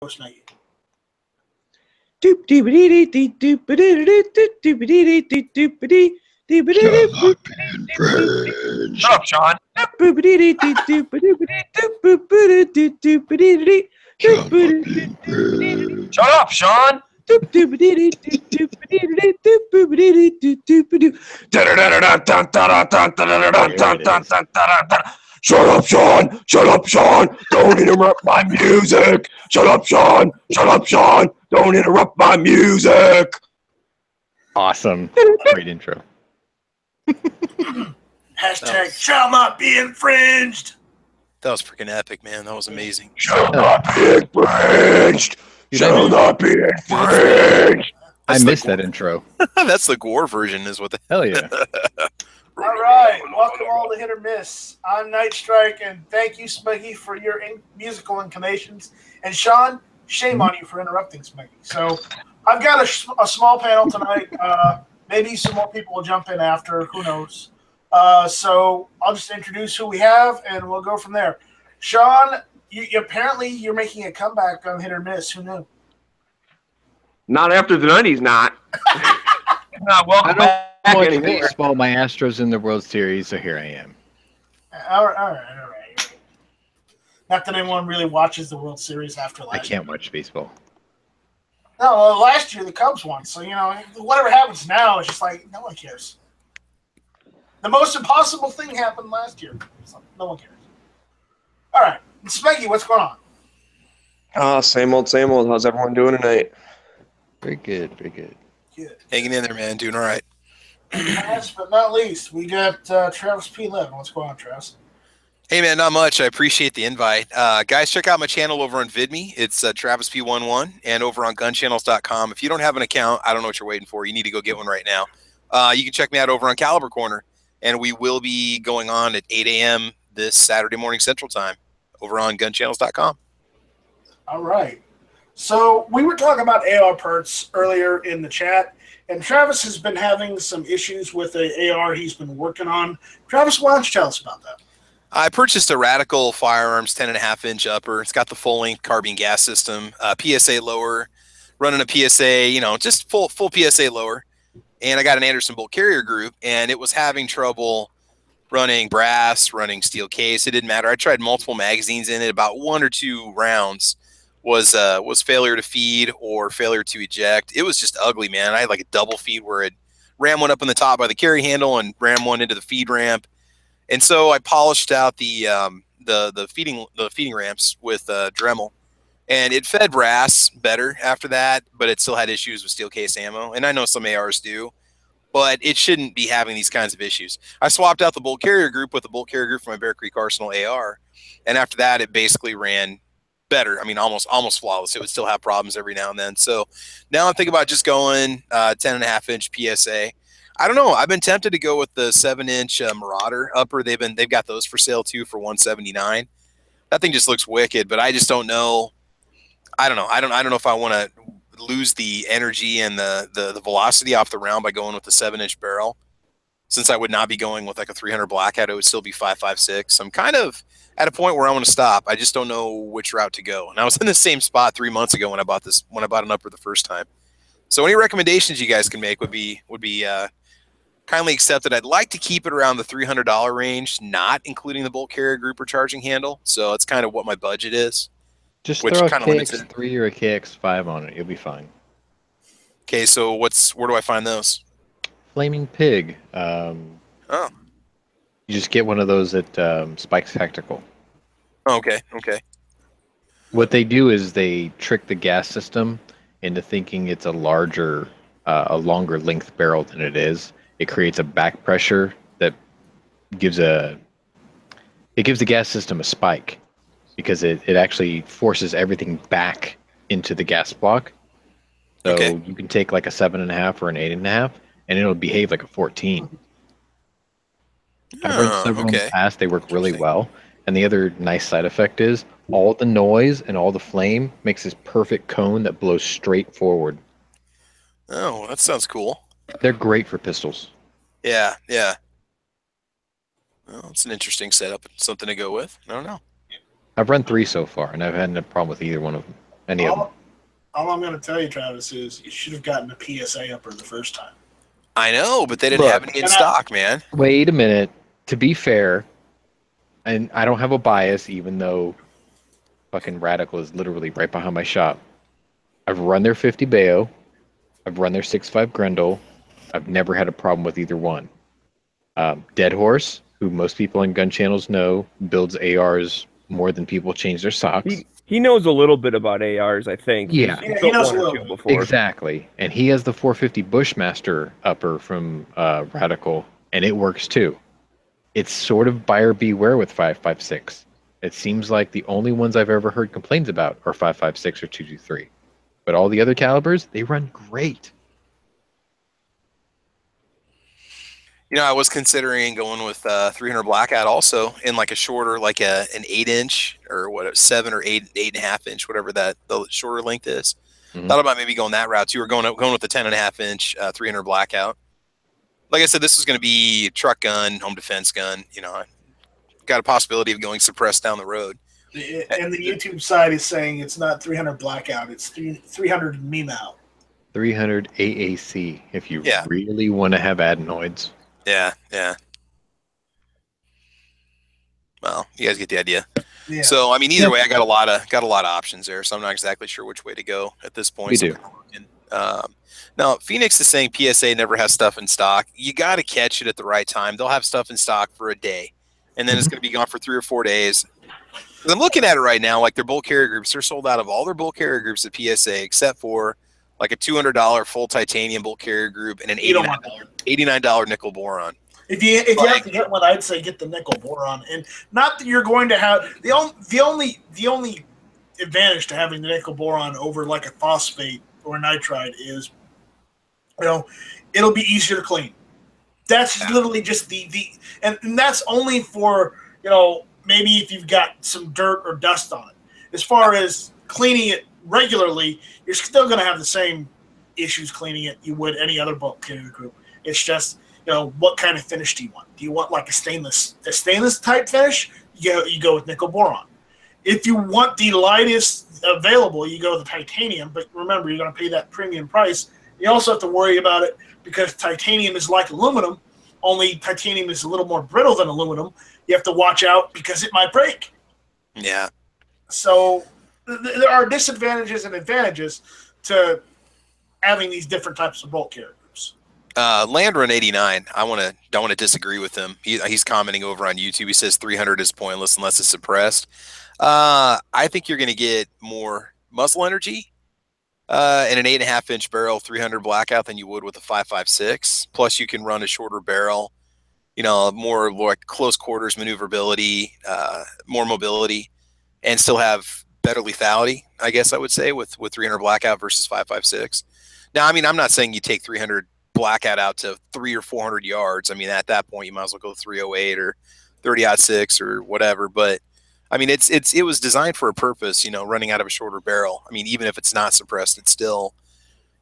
Snake. Shut up, Sean. Shut up, Sean. Shut up, Sean! Shut up, Sean! Don't interrupt my music! Shut up, Sean! Shut up, Sean! Don't interrupt my music! Awesome. Great intro. Hashtag shall not be infringed. That was freaking epic, man. That was amazing. Shall not be infringed! Shall not be infringed! I missed that intro. That's the Gore version, is what the Hell yeah. All right, welcome all to Hit or Miss. I'm Night Strike, and thank you, Smeggy, for your musical inclinations. And Sean, shame on you for interrupting Smeggy. So I've got a small panel tonight. Maybe some more people will jump in after. Who knows? So I'll just introduce who we have, and we'll go from there. Sean, apparently you're making a comeback on Hit or Miss. Who knew? Not after the he's not. Welcome back. Watch baseball, my Astros in the World Series, so here I am. All right. Not that anyone really watches the World Series after last I can't watch baseball. No, last year the Cubs won, so, whatever happens now, it's just like, no one cares. The most impossible thing happened last year, so no one cares. All right, Smeggy, what's going on? Same old, same old. How's everyone doing tonight? Very good, very good. Good. Hanging in there, man. Doing all right. Last but not least, we got Travis P11. What's going on, Travis? Hey, man, not much. I appreciate the invite. Guys, check out my channel over on VidMe. It's Travis P11, and over on gunchannels.com. If you don't have an account, I don't know what you're waiting for. You need to go get one right now. You can check me out over on Caliber Corner, and we will be going on at 8 a.m. this Saturday morning Central Time over on gunchannels.com. All right. So we were talking about AR parts earlier in the chat, and Travis has been having some issues with an AR he's been working on. Travis, why don't you tell us about that? I purchased a Radical Firearms 10.5-inch upper. It's got the full-length carbine gas system, PSA lower, running a PSA, just full PSA lower. And I got an Anderson bolt carrier group, and it was having trouble running brass, running steel case. It didn't matter. I tried multiple magazines in it. About 1 or 2 rounds was failure to feed or failure to eject. It was just ugly, man. I had like a double feed where it ran one up on the top by the carry handle and ran one into the feed ramp. And so I polished out the feeding ramps with Dremel, and it fed brass better after that, but it still had issues with steel case ammo. And I know some ARs do, but it shouldn't be having these kinds of issues. I swapped out the bolt carrier group with the bolt carrier group from my Bear Creek Arsenal AR, and after that, it basically ran better. I mean, almost flawless. It would still have problems every now and then. So now I'm thinking about just going 10.5-inch PSA. I don't know. I've been tempted to go with the 7-inch Marauder upper. They've got those for sale too for $179. That thing just looks wicked, but I just don't know. I don't know. I don't know if I want to lose the energy and the velocity off the round by going with the 7-inch barrel. Since I would not be going with like a 300 Blackout, it would still be 5.56. I'm kind of at a point where I want to stop. I just don't know which route to go. And I was in the same spot 3 months ago when I bought an upper the first time. So any recommendations you guys can make would be kindly accepted. I'd like to keep it around the $300 range, not including the bolt carrier group or charging handle. So that's kind of what my budget is. Just throw a KX3 or a KX5 on it. You'll be fine. Okay, so where do I find those? Flaming Pig. Oh. You just get one of those at Spike's Tactical. Oh, okay. What they do is they trick the gas system into thinking it's a longer length barrel than it is. It creates a back pressure that gives the gas system a spike because it actually forces everything back into the gas block. So you can take like a 7.5 or an 8.5, and it'll behave like a 14. I've run several in the past. They work really well. And the other nice side effect is all the noise and all the flame makes this perfect cone that blows straight forward. Oh, that sounds cool. They're great for pistols. Yeah. Well, it's an interesting setup. Something to go with. I don't know. I've run 3 so far, and I've had no problem with either one of them. any of them. All I'm going to tell you, Travis, is you should have gotten a PSA upper the first time. I know, but they didn't have any in stock, man. Wait a minute. To be fair, and I don't have a bias, even though fucking Radical is literally right behind my shop. I've run their 50 Bayo. I've run their 6.5 Grendel. I've never had a problem with either one. Dead Horse, who most people in gun channels know, builds ARs more than people change their socks. He knows a little bit about ARs, I think. Yeah. He knows a little bit. Before. Exactly. And he has the 450 Bushmaster upper from Radical, and it works too. It's sort of buyer beware with 5.56. It seems like the only ones I've ever heard complaints about are 5.56 or 223. But all the other calibers, they run great. You know, I was considering going with 300 Blackout also in like a shorter, like an 8-inch or what, 7 or 8.5 inch, whatever that the shorter length is. Thought about maybe going that route. You were going with the 10.5 inch 300 Blackout. Like I said, this is going to be truck gun, home defense gun. You know, got a possibility of going suppressed down the road. And the YouTube side is saying it's not 300 Blackout, it's 300 Memau. 300 AAC if you really want to have adenoids. Yeah. Well, you guys get the idea. Yeah. So, I mean, either way, I got a lot of options there. So I'm not exactly sure which way to go at this point. We do. Now, Phoenix is saying PSA never has stuff in stock. You got to catch it at the right time. They'll have stuff in stock for a day, and then it's going to be gone for 3 or 4 days. I'm looking at it right now, like their bulk carrier groups. They're sold out of all their bulk carrier groups at PSA, except for like a $200 full titanium bulk carrier group and an $89 nickel boron. If you have to get one, I'd say get the nickel boron, and not that you're going to have the only advantage to having the nickel boron over like a phosphate or a nitride is, you know, it'll be easier to clean. That's literally just and that's only for, you know, maybe if you've got some dirt or dust on it. As far as cleaning it regularly, you're still going to have the same issues cleaning it you would any other bulk carrier group. It's just, you know, what kind of finish do you want? Do you want like a stainless type finish? You go with nickel boron. If you want the lightest available, you go with the titanium. But remember, you're going to pay that premium price. You also have to worry about it because titanium is like aluminum, only titanium is a little more brittle than aluminum. You have to watch out because it might break. Yeah. So there are disadvantages and advantages to having these different types of bulk carrier groups. Landrun 89. I don't want to disagree with him. He's commenting over on YouTube. He says 300 is pointless unless it's suppressed. I think you're going to get more muzzle energy in an 8.5 inch barrel 300 Blackout than you would with a 5.56. Plus, you can run a shorter barrel. You know, more like close quarters maneuverability, more mobility, and still have better lethality, I guess I would say, with 300 Blackout versus 5.56. Now, I mean, I'm not saying you take 300 Blackout out to 300 or 400 yards. I mean, at that point, you might as well go 308 or 30-06 or whatever. But I mean, it was designed for a purpose. You know, running out of a shorter barrel. I mean, even if it's not suppressed, you still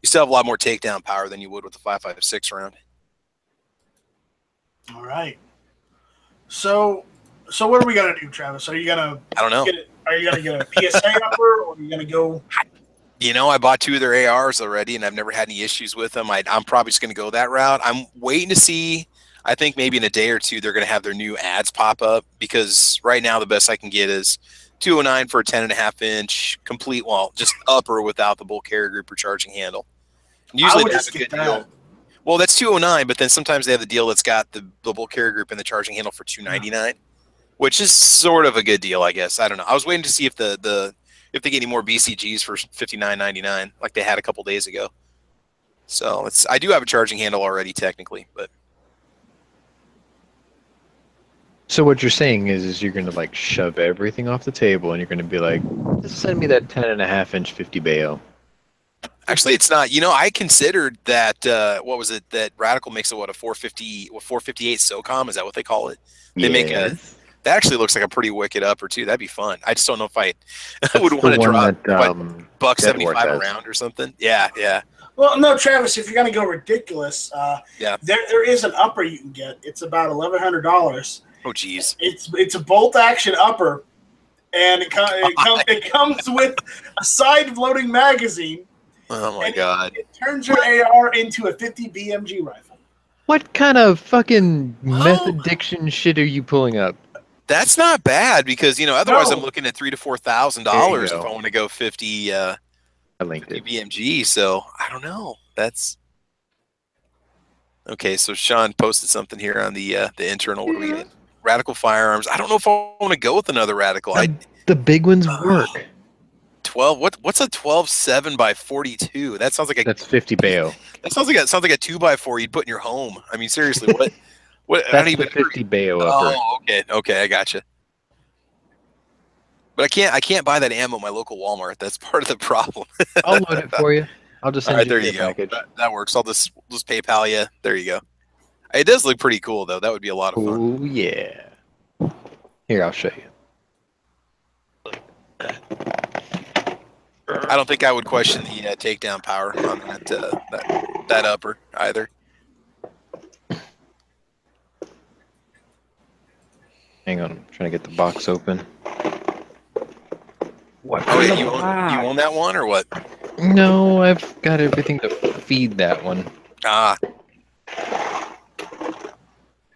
have a lot more takedown power than you would with a 5.56 round. All right. So what are we gonna do, Travis? Are you gonna? I don't know. Are you gonna get a PSA upper, or are you gonna go? You know, I bought 2 of their ARs already, and I've never had any issues with them. I'm probably just gonna go that route. I'm waiting to see. I think maybe in a day or two they're gonna have their new ads pop up, because right now the best I can get is 209 for a 10.5 inch complete wall, just upper without the bulk carrier group or charging handle. Usually they have a good deal. Well, that's 209, but then sometimes they have the deal that's got the bulk carrier group and the charging handle for 299, which is sort of a good deal, I guess. I don't know. I was waiting to see if if they get any more BCGs for $59.99, like they had a couple days ago. So I do have a charging handle already, technically, but. So what you're saying is you're going to like shove everything off the table and you're going to be like, just send me that 10.5 inch 50 Bayo. Actually, it's not. You know, I considered that. What was it that Radical makes? A 458 SOCOM? Is that what they call it? They make a. That actually looks like a pretty wicked upper too. That'd be fun. I just don't know if I would want to drop $1.75 around or something. Yeah. Well, no, Travis. If you're gonna go ridiculous, there is an upper you can get. It's about $1,100. Oh, geez. It's a bolt action upper, and it comes with a side-loading magazine. Oh my god! It turns your AR into a 50 BMG rifle. What kind of fucking meth addiction shit are you pulling up? That's not bad because otherwise No. I'm looking at $3,000 to $4,000 if go. I want to go 50. I linked 50 it. BMG. So I don't know. That's okay. So Sean posted something here on the internal. What do we get? Radical firearms. I don't know if I want to go with another radical. The big ones work. 12. What's a 12.7 by 42? That sounds like That's 50 bayo. That sounds like a 2x4 you'd put in your home. I mean, seriously, what? What? I That's don't even. the 50 bayo upper. Oh, okay, I gotcha. But I can't buy that ammo at my local Walmart. That's part of the problem. I'll load it for you. I'll just send All right, you there the you go. package. That works. I'll just PayPal you. There you go. It does look pretty cool though. That would be a lot of fun. Oh yeah. Here, I'll show you. I don't think I would question the takedown power on that upper either. Hang on, I'm trying to get the box open. What? Oh yeah, you own that one or what? No, I've got everything to feed that one. Ah,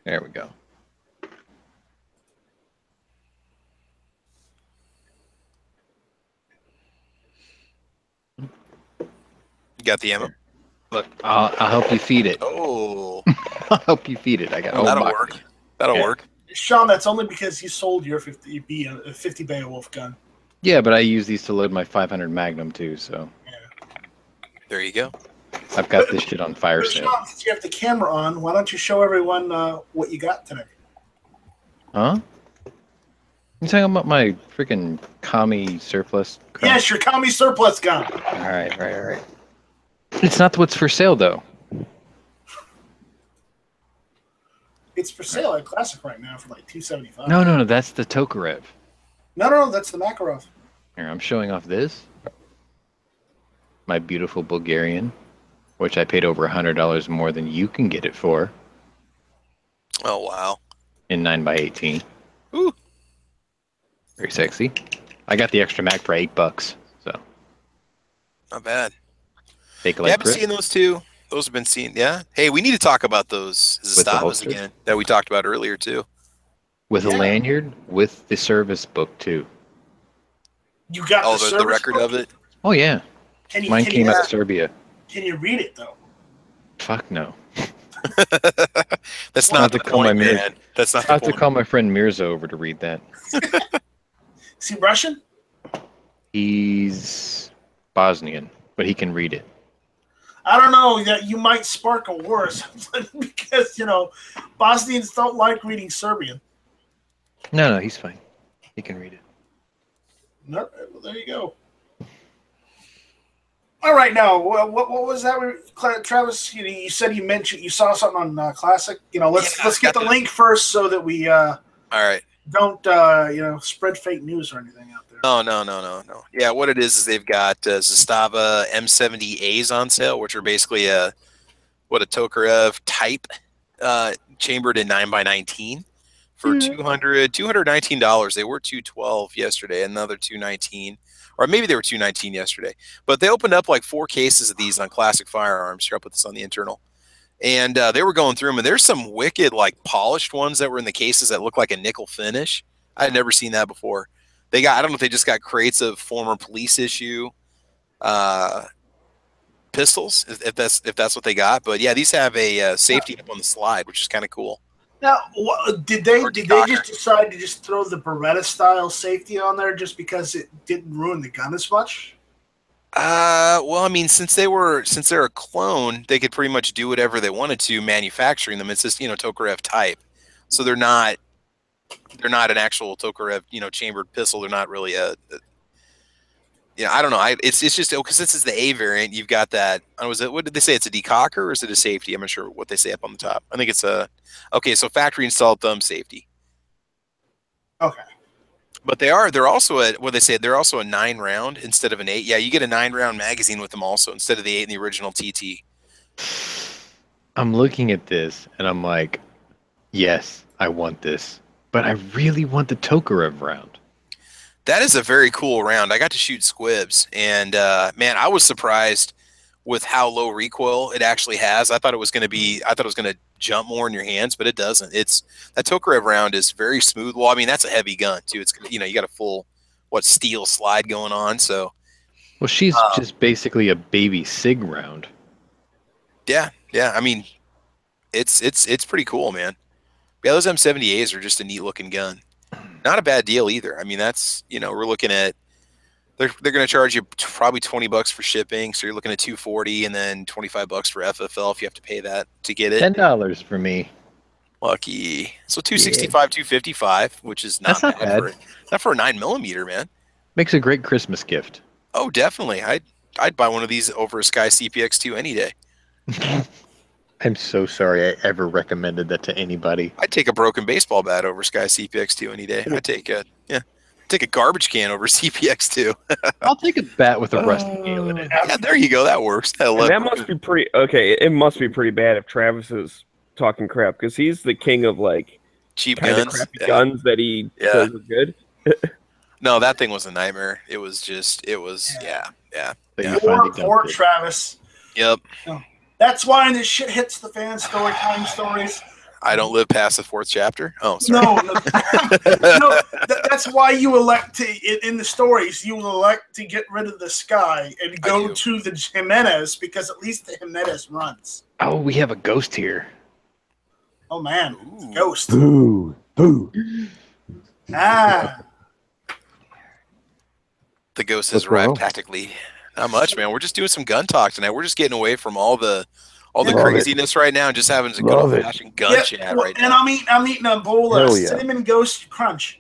There we go. you got the ammo. Look, I'll help you feed it. Oh, I'll help you feed it. I got that'll box. work. That'll work. Sean, that's only because you sold your 50 Beowulf gun. Yeah, but I use these to load my 500 Magnum too, so There you go. I've got this shit on fire But sale. Sean, since you have the camera on, why don't you show everyone what you got today? Huh? You talking about my freaking commie surplus? crap? Yes, your commie surplus gun. All right. It's not what's for sale though. It's for sale at Classic right now for like $275. No, that's the Tokarev. No, that's the Makarov. Here, I'm showing off this. My beautiful Bulgarian, which I paid over $100 more than you can get it for Oh wow. in 9x18. Ooh. Very sexy. I got the extra mag for $8, so Not bad. take a I like haven't seen those two. Those have been seen. Yeah. Hey, we need to talk about those the Zastavas holsters? again that we talked about earlier too. with a Yeah. lanyard with the service book too. You got Oh, the the service record book? of it. Oh yeah, Can you, mine can came you, out of Serbia. Can you read it though? Fuck no. That's I'll not have the to call my point, mirror. man. That's not I the have to point. call my friend Mirza over to read that. Is he Russian? He's Bosnian, but he can read it. I don't know. That you might spark a war or something because Bosnians don't like reading Serbian. No, he's fine. He can read it. No, well, there you go. All right, now what was that, Travis? You said you saw something on Classic. Let's Yeah, get the got link first so that we All right. don't spread fake news or anything out there. No. Yeah, what it is they've got Zastava M70As on sale, which are basically a Tokarev type chambered in 9x19 for $219. They were $212 yesterday, another $219, or maybe they were $219 yesterday. But they opened up like 4 cases of these on Classic Firearms. Here, I'll put this on the internal. And they were going through them, and there's some wicked, like, polished ones that were in the cases that look like a nickel finish. I had never seen that before. I don't know if they just got crates of former police issue pistols, if that's what they got. But yeah, these have a safety up on the slide, which is kind of cool. Now, did they Decocker. just decide to just throw the Beretta style safety on there just because it didn't ruin the gun as much? Well, I mean, since they're a clone, they could pretty much do whatever they wanted to manufacturing them. It's just Tokarev type, so they're not an actual Tokarev chambered pistol. They're not really I don't know. It's just because this is the A variant. You've got that. What did they say? It's a decocker or is it a safety? I'm not sure what they say up on the top. I think it's so factory installed thumb safety. Okay. But they're also they're also a 9-round instead of an 8. Yeah, you get a 9-round magazine with them also instead of the 8 in the original TT. I'm looking at this and I'm like, yes, I want this, but I really want the Tokarev round. That is a very cool round. I got to shoot squibs, and man, I was surprised with how low recoil it actually has. I thought it was going to jump more in your hands, but it doesn't. That Tokarev round is very smooth. Well, I mean, that's a heavy gun too. It's, you got a full steel slide going on. So, Well, she's just basically a baby SIG round. yeah. I mean, it's pretty cool, man. Yeah, those M70As are just a neat looking gun. Not a bad deal either. I mean, that's, we're looking at, they're going to charge you probably $20 for shipping. So you're looking at $240 and then $25 for FFL if you have to pay that to get it. $10 for me. Lucky. So $265, $255, which is not bad. Not for a 9mm, man. Makes a great Christmas gift. Oh, definitely. I'd buy one of these over a Sky CPX2 any day. I'm so sorry I ever recommended that to anybody. I'd take a broken baseball bat over Sky CPX2 any day. I'd take a garbage can over CPX2. I'll take a bat with a rusty nail in it. Yeah, there you go. That works. That must be pretty okay. It must be pretty bad if Travis is talking crap because he's the king of like cheap guns, crappy guns that he says are good. No, that thing was a nightmare. It was yeah. Poor Travis. Yep. Oh. That's why this shit hits the fan story time stories. I don't live past the 4th chapter. Oh, sorry. No, that's why you elect to, in the stories, you elect to get rid of the Sky and go to the Jimenez because at least the Jimenez runs. Oh, we have a ghost here. Oh, man. Ghost. Boo. Boo. Ah. The ghost has arrived tactically. Not much, man. We're just doing some gun talk tonight. We're just getting away from all the craziness right now and just having some good old-fashioned gun chat right now. And I'm eating a bowl of cinnamon ghost crunch.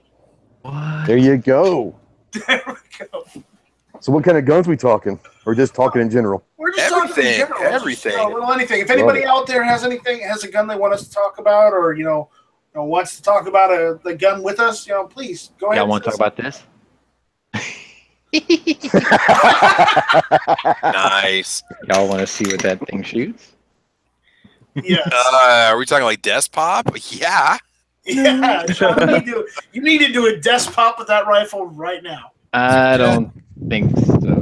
What? There you go. There we go. So what kind of guns we talking? Or just talking in general? We're just talking in general. Everything. Anything. If anybody out there has a gun they want us to talk about, or wants to talk about the gun with us, please go ahead. Y'all want to talk about this? Nice. Y'all want to see what that thing shoots? Yes. Are we talking like desk pop? Yeah. Yeah. Sean, you need to do a desk pop with that rifle right now. I don't think so.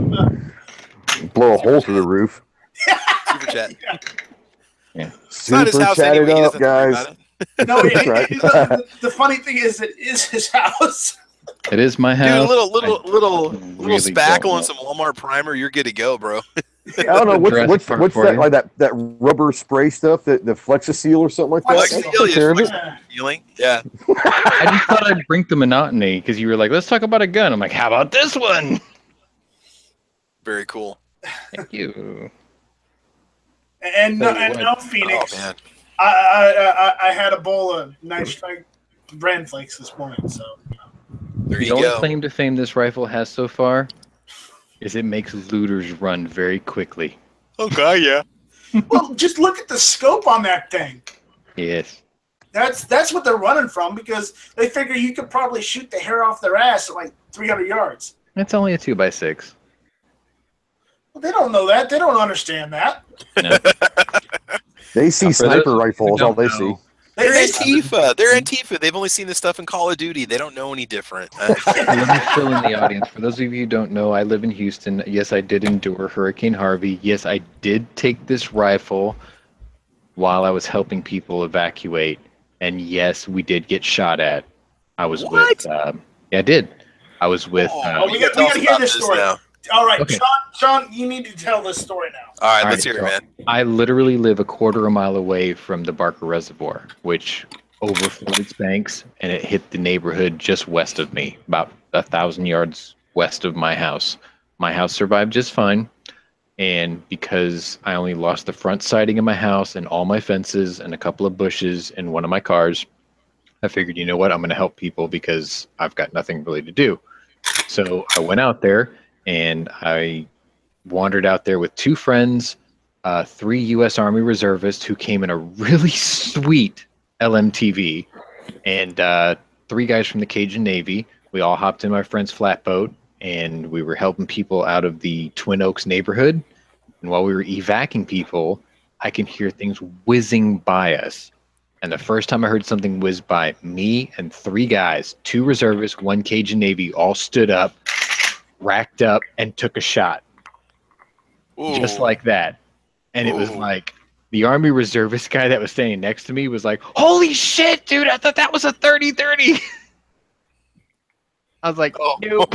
Blow a hole through the roof. Super chat. Yeah. It's not his house chat anyway. it up, guys. No, right. The funny thing is, it is his house. It is my house. Dude, little spackle and some Walmart primer, you're good to go, bro. I don't know what's that like that rubber spray stuff that the Flexi-Seal or something like that. Yeah. I just thought I'd break the monotony because you were like, "Let's talk about a gun." I'm like, "How about this one?" Very cool. Thank you. And now Phoenix. Oh, man. I had a bowl of Night Strike brand flakes this morning, so. The only claim to fame this rifle has so far is it makes looters run very quickly. Oh, God, yeah. Well, just look at the scope on that thing. Yes. That's what they're running from because they figure you could probably shoot the hair off their ass at like 300 yards. It's only a 2x6. Well, they don't know that. They don't understand that. No. They see sniper rifles, all they see. They're Antifa. They're Antifa. They've only seen this stuff in Call of Duty. They don't know any different. Let me fill in the audience. For those of you who don't know, I live in Houston. Yes, I did endure Hurricane Harvey. Yes, I did take this rifle while I was helping people evacuate. And yes, we did get shot at. I was with... yeah, I did. I was with... we got to hear this story. Now. All right, okay. Sean, you need to tell this story now. All right, let's hear it, man. I literally live a quarter mile away from the Barker Reservoir, which overflowed its banks, and it hit the neighborhood just west of me, about 1,000 yards west of my house. My house survived just fine, and because I only lost the front siding of my house and all my fences and a couple of bushes and one of my cars, I figured, you know what, I'm going to help people because I've got nothing really to do. So I went out there, and I wandered out there with 2 friends, 3 U.S. Army reservists who came in a really sweet LMTV, and 3 guys from the Cajun Navy. We all hopped in my friend's flatboat, and we were helping people out of the Twin Oaks neighborhood. And while we were evacuating people, I can hear things whizzing by us. And the first time I heard something whiz by, me and 3 guys, 2 reservists, 1 Cajun Navy, all stood up, racked up, and took a shot. Ooh. Just like that. And it was Ooh. like, the Army reservist guy that was standing next to me was like, "Holy shit, dude, I thought that was a 30-30." I was like, nope.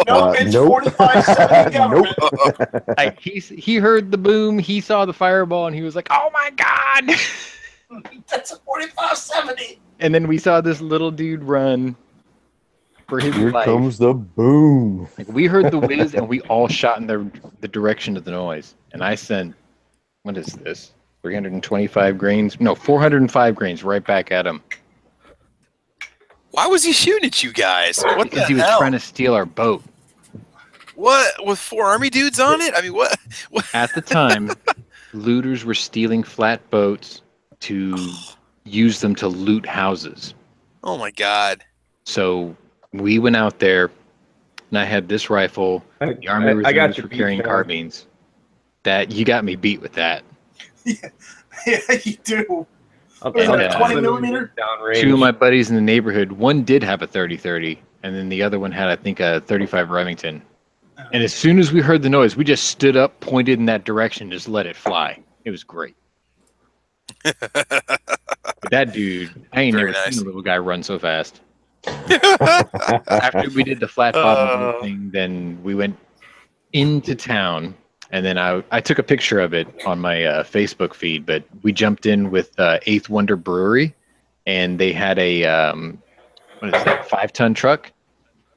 No, it's Nope. 45-70 government. Like, he heard the boom, he saw the fireball, and he was like, "Oh my God." That's a 45-70. And then we saw this little dude run for his Here life. comes the boom. Like, we heard the whiz, and we all shot in the direction of the noise. And I sent, what is this? 325 grains? No, 405 grains right back at him. Why was he shooting at you guys? What Because the he was hell? trying to steal our boat. What? With 4 Army dudes on it? I mean, what? At the time, looters were stealing flat boats to use them to loot houses. Oh my God. So we went out there, and I had this rifle. The Army I got reservists you were beat, carrying Sean. carbines. That you got me beat with that. Yeah, you do. Okay, Was it a 20 millimeter? Downrange. 2 of my buddies in the neighborhood, one did have a 30-30, and then the other one had, I think, a 35 Remington. And as soon as we heard the noise, we just stood up, pointed in that direction, just let it fly. It was great. But that dude, I ain't Very never nice. seen a little guy run so fast. After we did the flat bottom thing, then we went into town, and then I took a picture of it on my Facebook feed. But we jumped in with Eighth Wonder Brewery, and they had a 5-ton truck,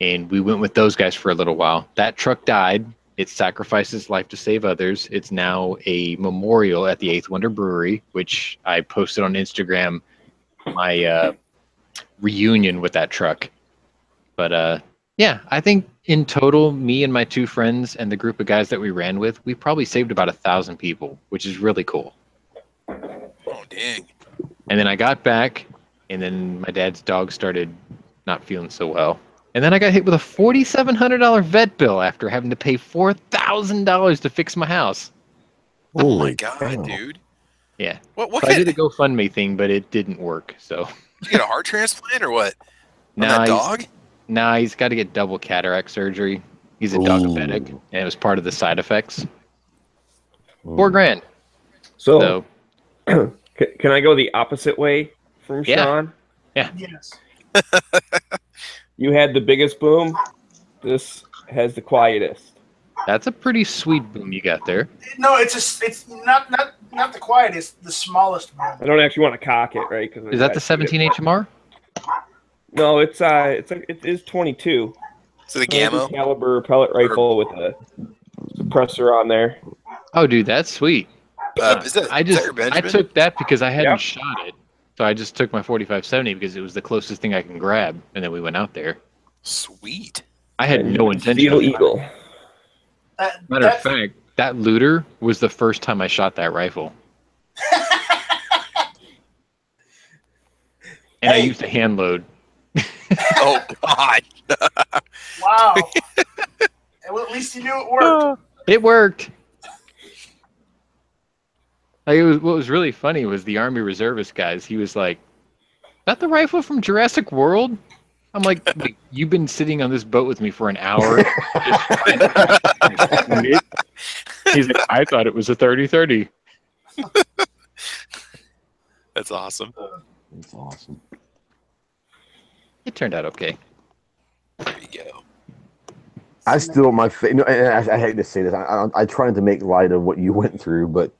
and we went with those guys for a little while. That truck died. It sacrificed its life to save others. It's now a memorial at the Eighth Wonder Brewery, which I posted on Instagram. My reunion with that truck. But yeah, I think in total, me and my 2 friends and the group of guys that we ran with, we probably saved about 1,000 people, which is really cool. Oh, dang. And then I got back, and then my dad's dog started not feeling so well. And then I got hit with a $4,700 vet bill after having to pay $4,000 to fix my house. Oh my Holy God, cow. dude. Yeah. What So I kind did a of, GoFundMe thing, but it didn't work. So did you get a heart transplant or what? On now that dog? he's got to get double cataract surgery. He's a Ooh. diabetic, and it was part of the side effects. $4,000. So, So can I go the opposite way from Yeah. Sean? Yes. You had the biggest boom. This has the quietest. that's a pretty sweet boom you got there. No, it's not the quietest, the smallest one. I don't actually want to cock it, right? Is that the 17 HMR? No, it is 22. So the Gamma? Caliber pellet rifle with a suppressor on there. Oh, dude, that's sweet. Is that I your Benjamin? took that because I hadn't Yep. shot it, so I just took my 45-70 because it was the closest thing I can grab, and then we went out there. Sweet. I had no intention. Steel of shooting. Eagle. Matter of fact, that looter was the first time I shot that rifle, and I Hey. used a hand load. Oh, God. Wow. Well, at least you knew it worked. It worked. Like, what was really funny was the Army reservist guys. He was like, "Is that the rifle from Jurassic World?" I'm like, "Wait, you've been sitting on this boat with me for an hour." He's like, "I thought it was a 30-30. That's awesome. That's awesome. It turned out okay. There you go. I still and I hate to say this. I tried to make light of what you went through, but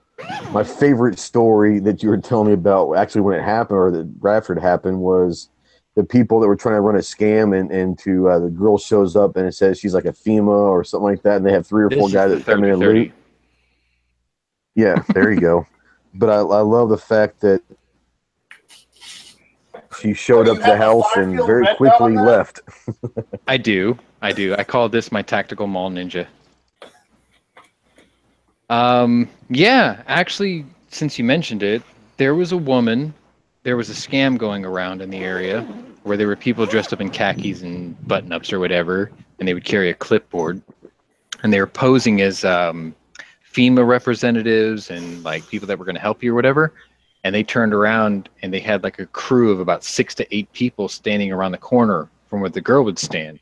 my favorite story that you were telling me about, actually when it happened or that Bradford happened, was the people that were trying to run a scam, and the girl shows up and it says she's like a FEMA or something like that, and they have 3 or 4 guys that come in and loot. Yeah, there you go. But I love the fact that she showed up to the house and very quickly left. I do. I call this my tactical mall ninja. Yeah, actually, since you mentioned it, there was a scam going around in the area where there were people dressed up in khakis and button-ups or whatever, and they would carry a clipboard, and they were posing as FEMA representatives and like people that were going to help you or whatever. and they turned around and they had like a crew of about 6 to 8 people standing around the corner from where the girl would stand.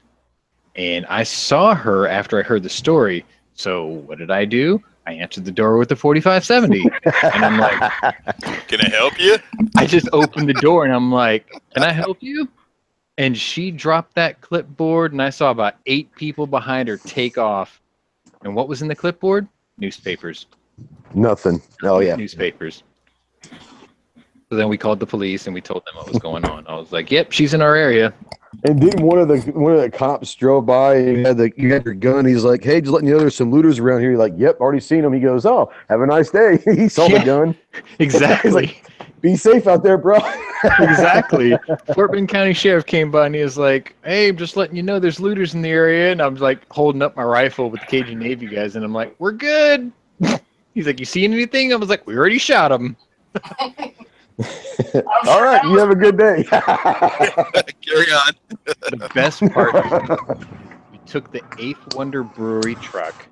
And I saw her after I heard the story. So what did I do? I answered the door with the 4570. And I'm like, can I help you? I just opened the door and I'm like, can I help you? And she dropped that clipboard and I saw about 8 people behind her take off. And what was in the clipboard? Newspapers. Nothing. Oh, yeah. Newspapers. So then we called the police and we told them what was going on. I was like, "Yep, she's in our area." And then one of the cops drove by and you had your gun. He's like, "Hey, just letting you know there's some looters around here." You're like, "Yep, already seen them." He goes, "Oh, have a nice day." He saw the gun. Exactly. He's like, "Be safe out there, bro." Exactly. Fort Bend County Sheriff came by and he was like, "Hey, I'm just letting you know there's looters in the area." And I was like holding up my rifle with the Cajun Navy guys, and I'm like, "We're good." He's like, "You seen anything?" I was like, "We already shot him." All right, you have a good day. Carry on. The best part is we took the 8th Wonder Brewery truck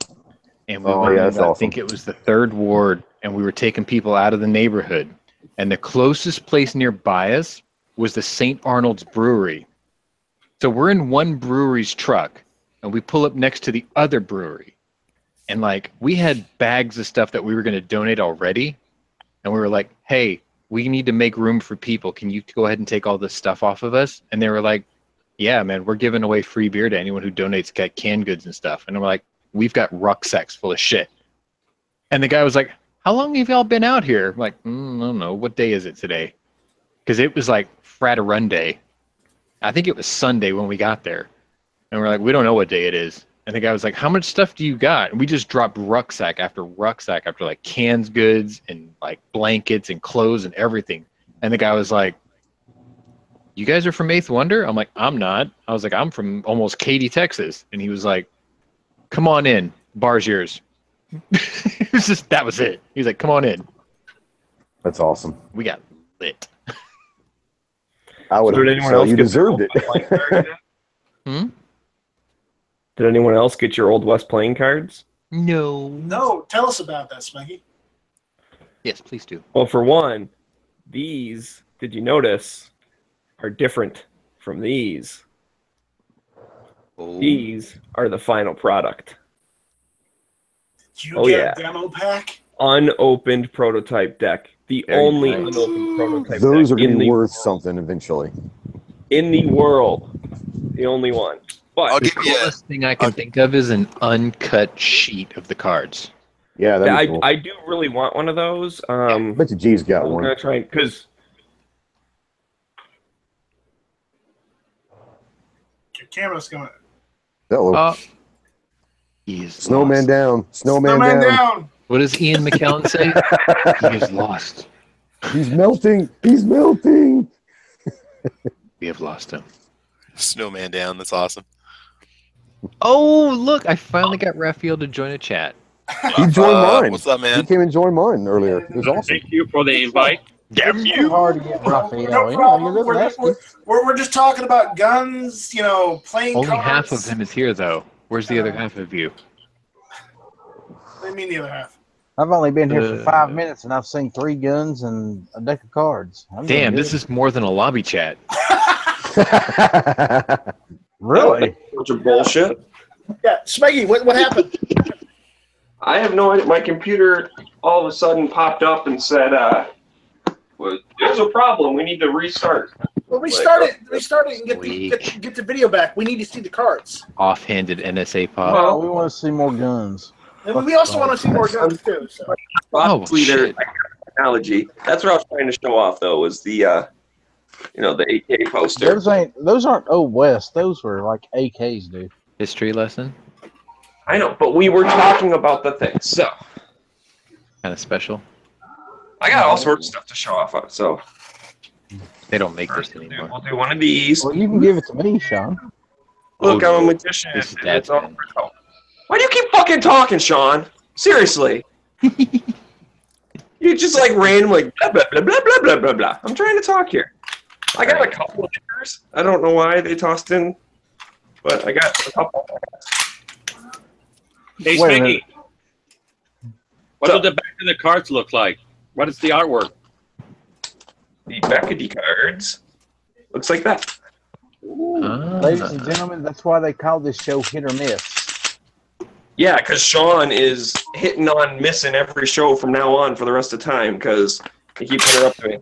and we went into, I think it was the 3rd Ward, and we were taking people out of the neighborhood. And the closest place nearby us was the St. Arnold's Brewery. So we're in one brewery's truck and we pull up next to the other brewery. And like we had bags of stuff that we were going to donate already. And we were like, "Hey, we need to make room for people. Can you go ahead and take all this stuff off of us?" And they were like, "Yeah, man, we're giving away free beer to anyone who donates canned goods and stuff." And we're like, "We've got rucksacks full of shit." And the guy was like, "How long have y'all been out here?" I'm like, I don't know. What day is it today? Because it was like Frat-a-Run Day. I think it was Sunday when we got there. And we're like, "We don't know what day it is." And the guy was like, "How much stuff do you got?" And we just dropped rucksack after like cans goods and like blankets and clothes and everything. And the guy was like, "You guys are from 8th Wonder?" I'm like, "I'm not." I was like, "I'm from almost Katy, Texas." And he was like, "Come on in. Bar's yours." It was just, that was it. He was like, "Come on in." That's awesome. We got lit. I would. So did anyone else you get deserved their old West playing card yet? Hmm? Did anyone else get your Old West playing cards? No. No, tell us about that, Smeggy. Yes, please do. Well, for one, these, did you notice, are different from these. Oh. These are the final product. Did you get a demo pack? Unopened prototype deck. The Very only nice. unopened prototype Those deck are going to be worth world. something eventually. In the world. The only one. But I'll The give you. coolest thing I can think of is an uncut sheet of the cards. Yeah, that'd be cool. I do really want one of those. I bet you G's got I'm one. gonna try because Your camera's going. Uh-oh. He's Snowman lost. down. Snowman Snowman down. down. What does Ian McKellen say? He is lost. He's melting. He's melting. We have lost him. Snowman down. That's awesome. Oh, look. I finally got Raphael to join a chat. He joined mine. What's up, He man? came and joined mine earlier. It was awesome. Thank you for the invite. Damn It's hard to get Raphael. No You know, problem. you're We're, just asking. we're just talking about guns, playing Only cards. half of him is here, though. Where's the other half of you? What do you mean the other half? I've only been here for 5 minutes and I've seen 3 guns and a deck of cards. Damn, this is more than a lobby chat. really. Bunch of bullshit. Yeah, Smeggy, what happened? I have no idea. My computer all of a sudden popped up and said, well, "There's a problem. We need to restart." Well, restart it and get the video back. We need to see the cards. Offhanded NSA pop. Well, we want to see more guns. And we also want to see more guns too. So. Obviously, there's shit. technology. That's what I was trying to show off, though, was the the AK poster. Those aren't Old West. Those were like AKs, dude. History lesson? I know, but we were talking about the thing, so Kind of special. I got all sorts of stuff to show off of. So They don't make this anymore. we'll do one of these. Well, you can give it to me, Sean. Look, Oh, I'm a no. magician. This is and Dad's it's all pen. for show. Why do you keep fucking talking, Sean? Seriously. You just like randomly blah blah blah blah blah blah blah blah. I'm trying to talk here. I got a couple of stickers. I don't know why they tossed in, but I got a couple. Hey, Wait a Smiggy, minute. what So- does the back of the cards look like? What is the artwork? back of the cards looks like that. Ladies and gentlemen, that's why they call this show Hit or Miss. Yeah, because Sean is hitting on missing every show from now on for the rest of the time because he keeps interrupting me.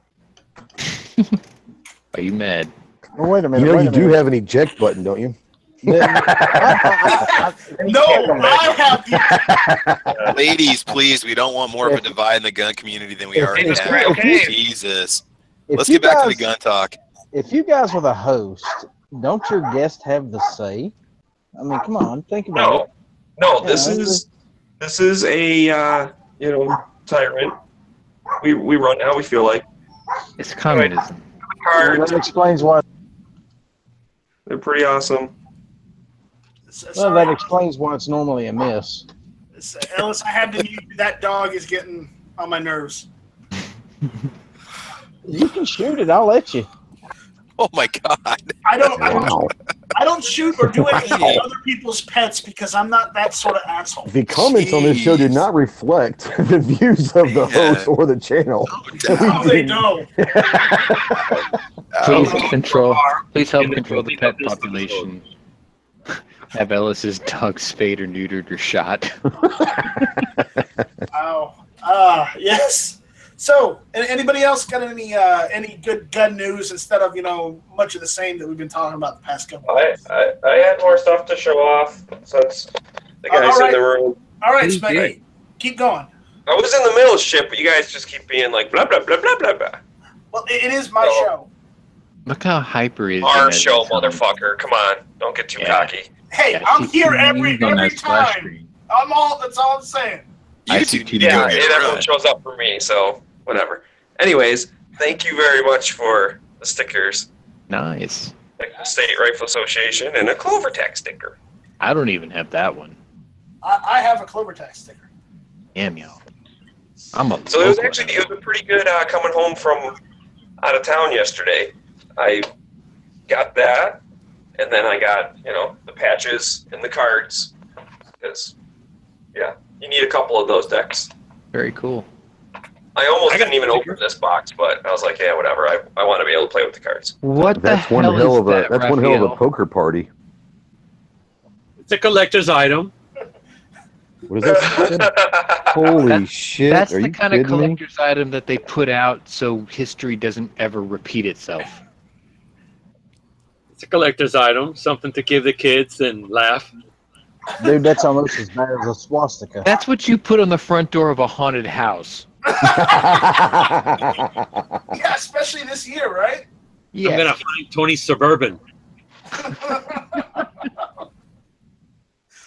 Are you mad? Oh, wait a minute. You know, wait you a do minute. have an eject button, don't you? No, I have the. Ladies, please, we don't want more of a divide in the gun community than we already Jesus have. Christ, okay. Jesus. If Let's you get back to the guys- gun talk. If you guys were the host, don't your guests have the say? I mean, come on, think about it. No, this Yeah, is a tyrant. We run how we feel like. It's communism. Cards, That explains why. they're pretty awesome. Well, that explains why it's normally a miss. Ellis, I had to mute you. That dog is getting on my nerves. You can shoot it. I'll let you. Oh my God. I don't. Wow. I don't shoot or do anything with other people's pets because I'm not that sort of asshole. The comments on this show do not reflect the views of the host or the channel. No, they don't. Please help control the pet population. Have Ellis's dog spayed or neutered or shot. Oh, yes. So, anybody else got any good gun news instead of much of the same that we've been talking about the past couple of days? I had more stuff to show off since the guys in the room. All right, Smeggy, keep going. I was in the middle of shit, but you guys just keep being like blah blah blah blah blah blah. Well, it is my show. Look how hyper he is. Our show, motherfucker. Come on, don't get too cocky. Hey, Yeah, I'm here on every that splash time. screen. That's all I'm saying. YouTube, Yeah, you and everyone shows up for me, so whatever. Anyways, thank you very much for the stickers. Nice. Like the State Rifle Association and a Clover Tech sticker. I don't even have that one. I have a Clover Tech sticker. Damn y'all. I'm a So it was local. a pretty good coming home from out of town yesterday. I got that, and then I got the patches and the cards because you need a couple of those decks. Very cool. I almost didn't even open this box, but I was like, yeah, whatever. I want to be able to play with the cards. What That's the one hell hell is of a that, that's one hell of a Raphael? poker party. It's a collector's item. What is that? Holy shit! That's Are the you kind of kidding me? collector's item that they put out so history doesn't ever repeat itself. It's a collector's item, something to give the kids and laugh. Dude, that's almost as bad as a swastika. That's what you put on the front door of a haunted house. Yeah, especially this year, right? Yeah. I'm gonna find Tony's Suburban.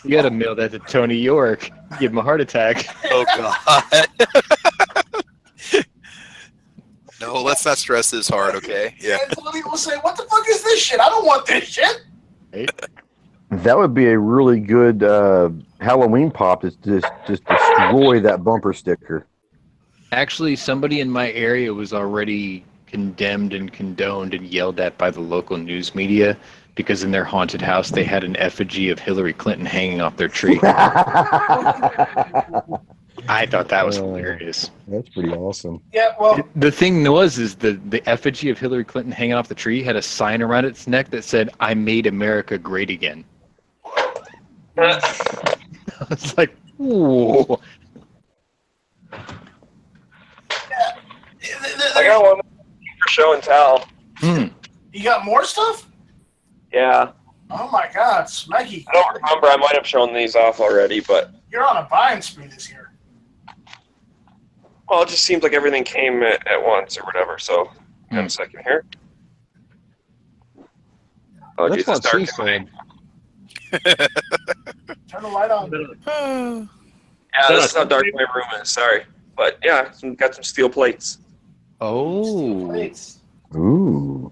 You gotta mail that to Tony York. Give him a heart attack. Oh God. No, let's not stress this hard, okay? Yeah. And Tony will say, "What the fuck is this shit? I don't want this shit." That would be a really good Halloween pop. Just destroy that bumper sticker. Actually, somebody in my area was already condemned and condoned and yelled at by the local news media because in their haunted house they had an effigy of Hillary Clinton hanging off their tree. I thought that was hilarious. That's pretty awesome. Yeah, well, The thing was, is the effigy of Hillary Clinton hanging off the tree had a sign around its neck that said, "I made America great again." I was like, ooh. I got one for show and tell. you got more stuff? Yeah. Oh my God, Smeggy, I don't remember. I might have shown these off already, but you're on a buying spree this year. well, it just seems like everything came at once or whatever. So, got a second here. Oh, That's Jesus, what dark she in my- said. Turn the light on. Yeah, this is how dark my room is. Sorry, but yeah, got some steel plates. Oh. Plates. Ooh.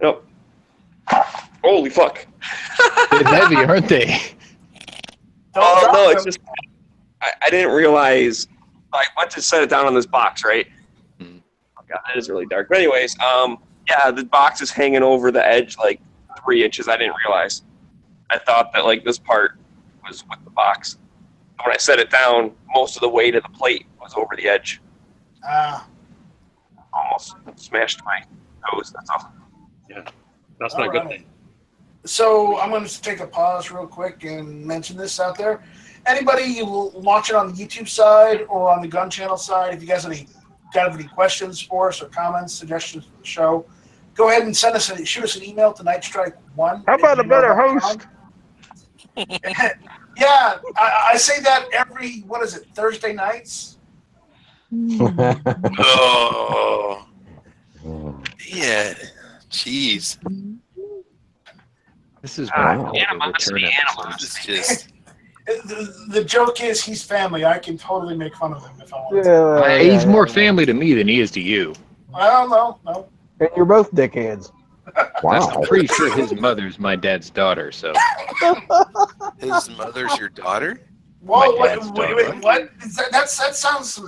Yep. Holy fuck. They're heavy, aren't they? Don't drop no, them. it's just I didn't realize. I went to set it down on this box, right? Oh God, it is really dark. But anyways, yeah, the box is hanging over the edge like 3 inches. I didn't realize. I thought that like this part was with the box. When I set it down, most of the weight of the plate was over the edge. Ah, almost smashed my nose. That's all. Yeah, that's not a good thing. So I'm going to take a pause real quick and mention this out there. Anybody you watch it on the YouTube side or on the Gun Channel side, if you guys got any questions for us or comments, suggestions for the show, go ahead and shoot us an email to nightstrike1. How about a better host? Yeah, I say that every, Thursday nights? Oh. Yeah. Jeez. This is Animosity. This is just. The joke is he's family. I can totally make fun of him if I want to. He's more family to me than he is to you. Well, no. And you're both dickheads. Wow. I'm pretty sure his mother's my dad's daughter, so. His mother's your daughter? Whoa, My dad's wait, what? That sounds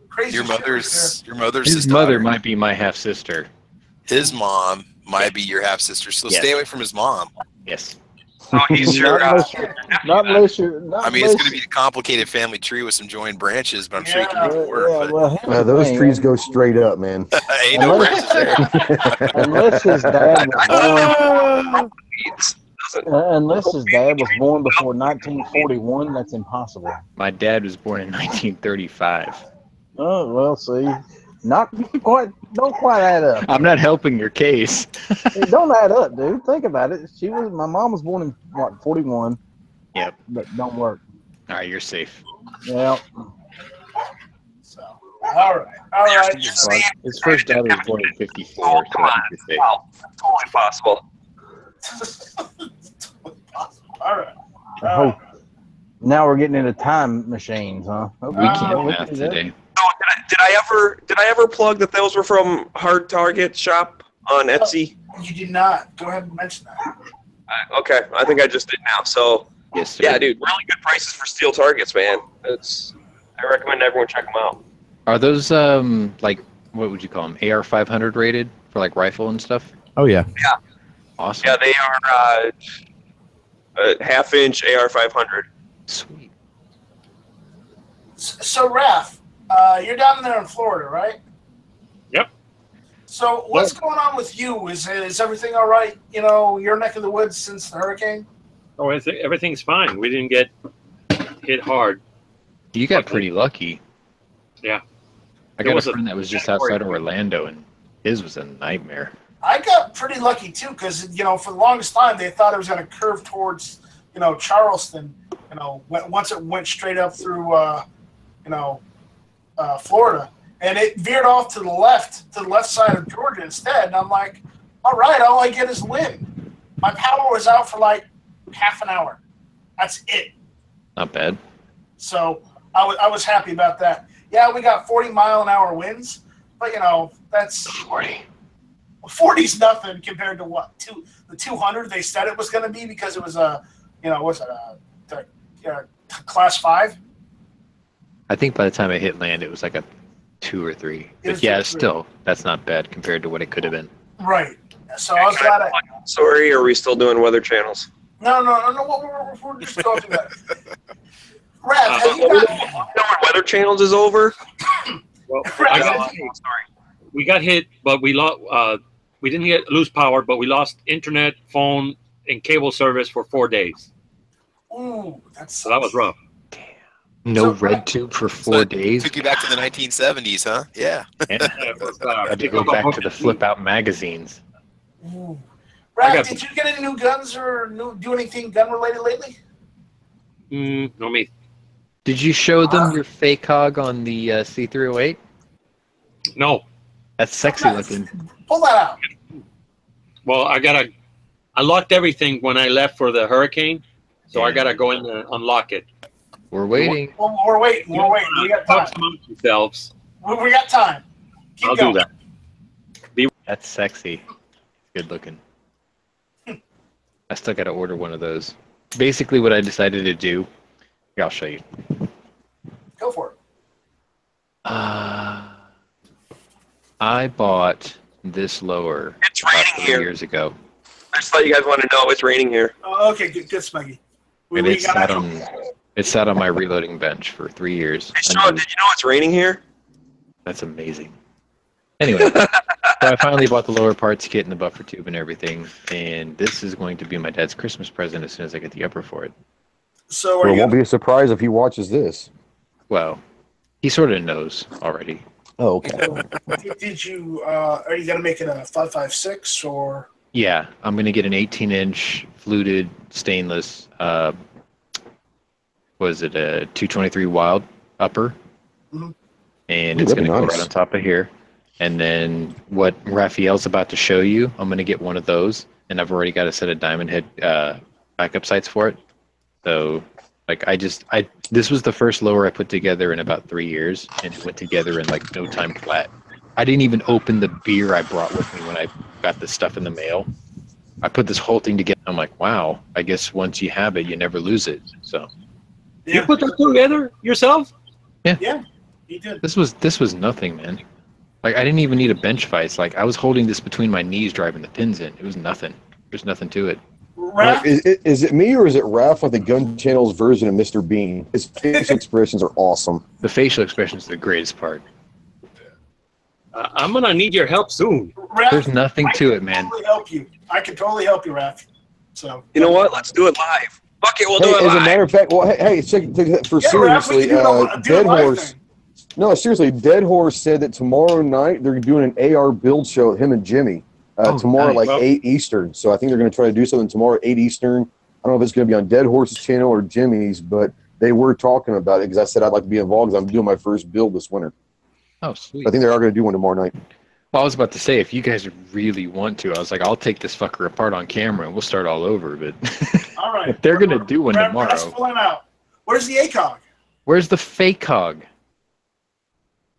crazy. Your mother's His mother might be my half sister. His mom might be your half sister, so Yes. stay away from his mom. Yes. Oh, he's your. Not unless you're. I mean, it's going to be a complicated family tree with some joined branches, but I'm sure you can make it work. Well, Those trees go straight up, man. Ain't no branches there. Unless his dad was born before 1941, that's impossible. My dad was born in 1935. Oh well, see, not quite. Don't quite add up. I'm not helping your case. It don't add up, dude. Think about it. My mom was born in 41. Yep. But don't work. All right, you're safe. Yeah. So, all right. His first daughter was born in 54. Oh, So come I on. think you're safe. Wow. Totally possible. All right. Oh, now we're getting into time machines, huh? Okay. We can't we math can do that. today. Oh, did I ever plug that those were from Hard Target Shop on Etsy? You did not. Go ahead and mention that. Okay, I think I just did now. So Yes, sir. yeah, dude, really good prices for steel targets, man. I recommend everyone check them out. Are those like what would you call them? AR 500 rated for like rifle and stuff? Oh yeah. Awesome. Yeah, they are a half-inch AR 500. Sweet. So, Raph, you're down there in Florida, right? Yep. So, what's going on with you? Is everything all right? You know, your neck of the woods since the hurricane? Oh, everything's fine. We didn't get hit hard. You got pretty lucky. Yeah. I got a friend that was just outside of Orlando, and his was a nightmare. I got pretty lucky too, because for the longest time they thought it was going to curve towards Charleston. Once it went straight up through Florida, and it veered off to the left side of Georgia instead. And I'm like, all right, all I get is wind. My power was out for like half an hour. That's it. Not bad. So I was happy about that. Yeah, we got 40-mile-an-hour winds, but that's 40. 40's nothing compared to what the 200 they said it was going to be, because it was class 5. I think by the time it hit land, it was like a 2 or 3. But yeah, still, that's not bad compared to what it could have been. Right. So I was glad. Sorry, are we still doing weather channels? No. We're just talking about it. Rav, have you got? Weather channels is over. Well, Sorry. we got hit, but we lost. We didn't lose power, but we lost internet, phone, and cable service for 4 days. Ooh, so that was rough. No red tube for 4 days. Took you back to the 1970s, huh? Yeah. I had to go back to the flip-out magazines. Ooh. Rav, did you get any new guns or do anything gun-related lately? No, me. Did you show them your fake hog on the C308? No. That's sexy looking. Pull that out. Well, I locked everything when I left for the hurricane, so I gotta go in and unlock it. We're waiting. Well, we're waiting. We got time. Talk amongst yourselves. We got time. I'll do that. That's sexy. Good looking. I still got to order one of those. Basically, what I decided to do, here, I'll show you. Go for it. I bought this lower It's raining about 3 here. years ago. I just thought you guys wanted to know it's raining here. Oh, okay, good, Smeggy. And it sat on my reloading bench for 3 years. Hey, Sean, did you know it's raining here? That's amazing. Anyway, So I finally bought the lower parts kit and the buffer tube and everything, and this is going to be my dad's Christmas present as soon as I get the upper for it. So Well, it won't be a surprise if he watches this. Well, he sort of knows already. Oh, okay. Did you? Are you gonna make it a 5.56 or? Yeah, I'm going to get an 18-inch fluted stainless, was it a 223 Wild upper? Mm-hmm. And Ooh, it's that'd going to be go nice. right on top of here. And then what Raphael's about to show you, I'm going to get one of those, and I've already got a set of diamond head backup sights for it. So, like, this was the first lower I put together in about 3 years, and it went together in like no time flat. I didn't even open the beer I brought with me when I got this stuff in the mail. I put this whole thing together. I'm like, wow, I guess once you have it, you never lose it. So Yeah. You put that together yourself? Yeah, he did. this was nothing, man. Like, I didn't even need a bench vise. Like, I was holding this between my knees driving the pins in. It was nothing. There's nothing to it. Raph, Is it me or is it Raph with the Gun Channel's version of Mr. Bean? His facial expressions are awesome. The facial expression is the greatest part. I'm gonna need your help soon. Raph, There's nothing to it, man. I can totally help you, Raph. So You know what? Let's do it live. Fuck it, we'll do Hey, it as a live. matter of fact, well, hey, check, for Yeah, Raph, we seriously, can do a Dead live Horse. thing. No, seriously, Dead Horse said that tomorrow night they're doing an AR build show with him and Jimmy. Tomorrow at nice. like 8 Eastern. So I think they're going to try to do something tomorrow at 8 Eastern. I don't know if it's going to be on Dead Horse's channel or Jimmy's, but they were talking about it because I said I'd like to be involved because I'm doing my first build this winter. Oh, sweet. I think they are going to do one tomorrow night. Well, I was about to say, if you guys really want to, I was like, I'll take this fucker apart on camera and we'll start all over. But All right. if they're going to do one Raph, tomorrow, Let's find out. Where's the ACOG? where's the fake hog?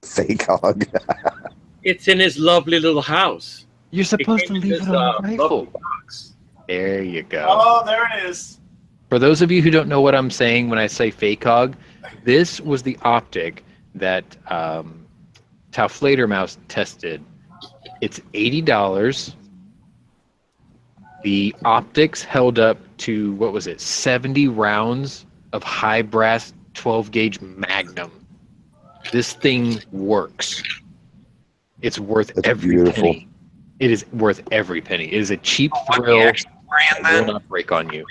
Fake hog. It's in his lovely little house. You're supposed to came in leave this, it on the rifle. lovely box. There you go. Oh, there it is. For those of you who don't know what I'm saying when I say fake hog, this was the optic that Taufladermaus tested. It's $80. The optics held up to, what was it, 70 rounds of high brass 12 gauge Magnum. This thing works. It's worth That's every beautiful. penny. It is worth every penny. It is a cheap Fuck, thrill. he actually ran It will then. not break on you.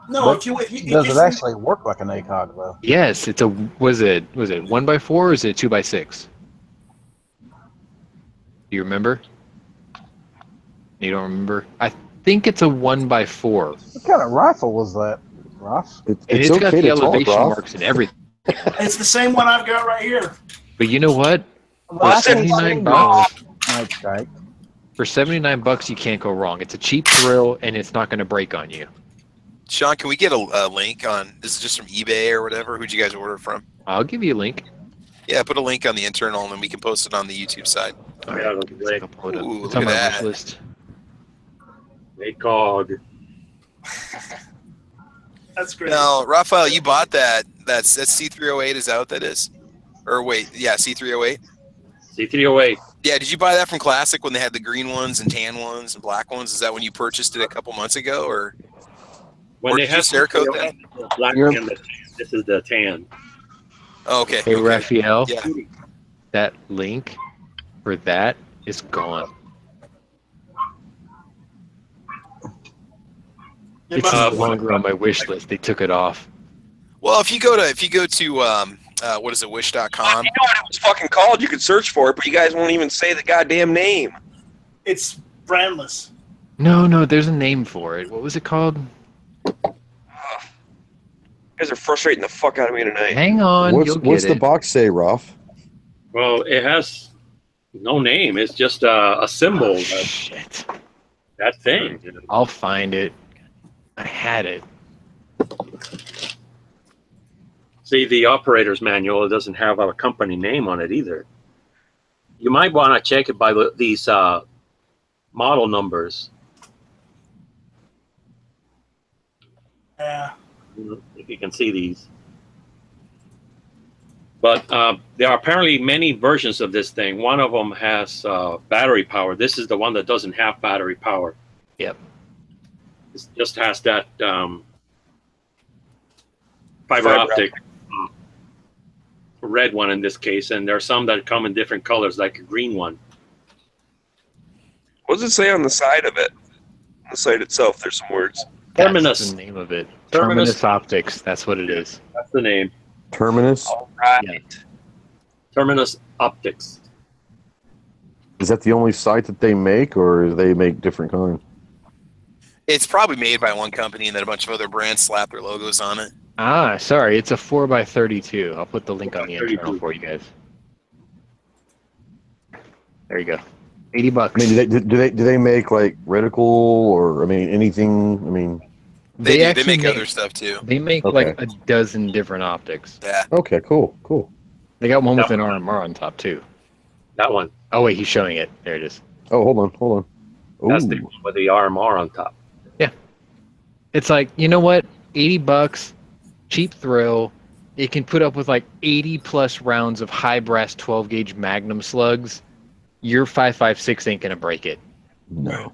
No, But if you Does it actually work like an ACOG though? Yes, it's a was it 1x4 or is it 2x6? Do you remember? You don't remember? I think it's a 1x4. What kind of rifle was that, Ross? And it's got the elevation marks and everything. It's the same one I've got right here. But you know what? Well, For $79, Night Strike. for $79 you can't go wrong. It's a cheap thrill and it's not going to break on you. Sean, can we get a link on? This is just from eBay or whatever. Who'd you guys order from? I'll give you a link. Yeah, put a link on the internal, and then we can post it on the YouTube side. All Yeah, right, look at I'll pull it up. Ooh, It's look on at my that. wish list. ACOG. That's great. Now, Raphael, you bought that. That's C308. Is that what that is? Or wait, yeah, C308. C308. Yeah, did you buy that from Classic when they had the green ones and tan ones and black ones? Is that when you purchased it a couple months ago, or When Or they did you have Cerakote that? the black You're- and the tan. This is the tan. Oh, okay? Hey, okay. Raphael, Yeah. that link for that is gone. It It's must- no longer on my wish list. They took it off. Well, if you go to what is it, wish.com? You know what it was fucking called? You could search for it, but you guys won't even say the goddamn name. it's brandless. No, there's a name for it. What was it called? You guys are frustrating the fuck out of me tonight. Hang on, What's you'll get the it. box say, Ralph? Well, it has no name. It's just a symbol. Oh, shit. That thing. I'll find it. I had it. See, the operator's manual, it doesn't have a company name on it either. You might want to check it by these model numbers. Yeah. If you can see these. But there are apparently many versions of this thing. One of them has battery power. This is the one that doesn't have battery power. Yep. It just has that fiber optic. red one in this case, and there are some that come in different colors, like a green one. What does it say on the side of it? On the site itself, there's some words. Terminus. That's the name of it. Terminus. Terminus Optics. That's what it is. That's the name. Terminus. All right. Yeah. Terminus Optics. Is that the only site that they make, or do they make different kind? It's probably made by one company, and then a bunch of other brands slap their logos on it. Ah, sorry. It's a 4x32. I'll put the link on the internal for you guys. There you go. $80. I mean, do they make like reticle or anything? I mean, They actually make other stuff too. They make like a dozen different optics. Yeah. okay, cool. They got one with an RMR on top too. That one. Oh wait, he's showing it. There it is. Oh, hold on. That's Ooh. the one with the RMR on top. Yeah. It's like, you know what? $80, cheap thrill. It can put up with like 80 plus rounds of high brass 12 gauge Magnum slugs. Your 5.56 ain't gonna break it. No.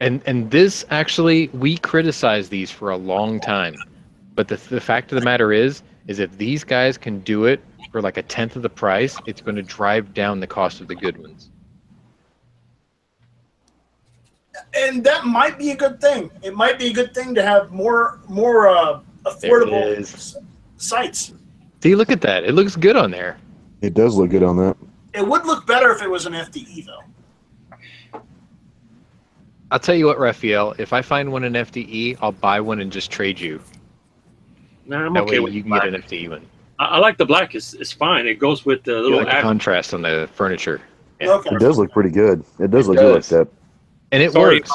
And this actually, we criticized these for a long time, but the fact of the matter is if these guys can do it for like a tenth of the price, it's going to drive down the cost of the good ones. And that might be a good thing. It might be a good thing to have more affordable sites. See, look at that. It looks good on there. It does look good on that. It would look better if it was an FDE, though. I'll tell you what, Raphael, if I find one in FDE, I'll buy one and just trade you. Nah, I'm That okay way with you can black. get an FDE one. I like the black. It's fine. It goes with the You little like the contrast on the furniture. Yeah. Okay. It does look pretty good. It does It look good like does. that. And it Sorry works.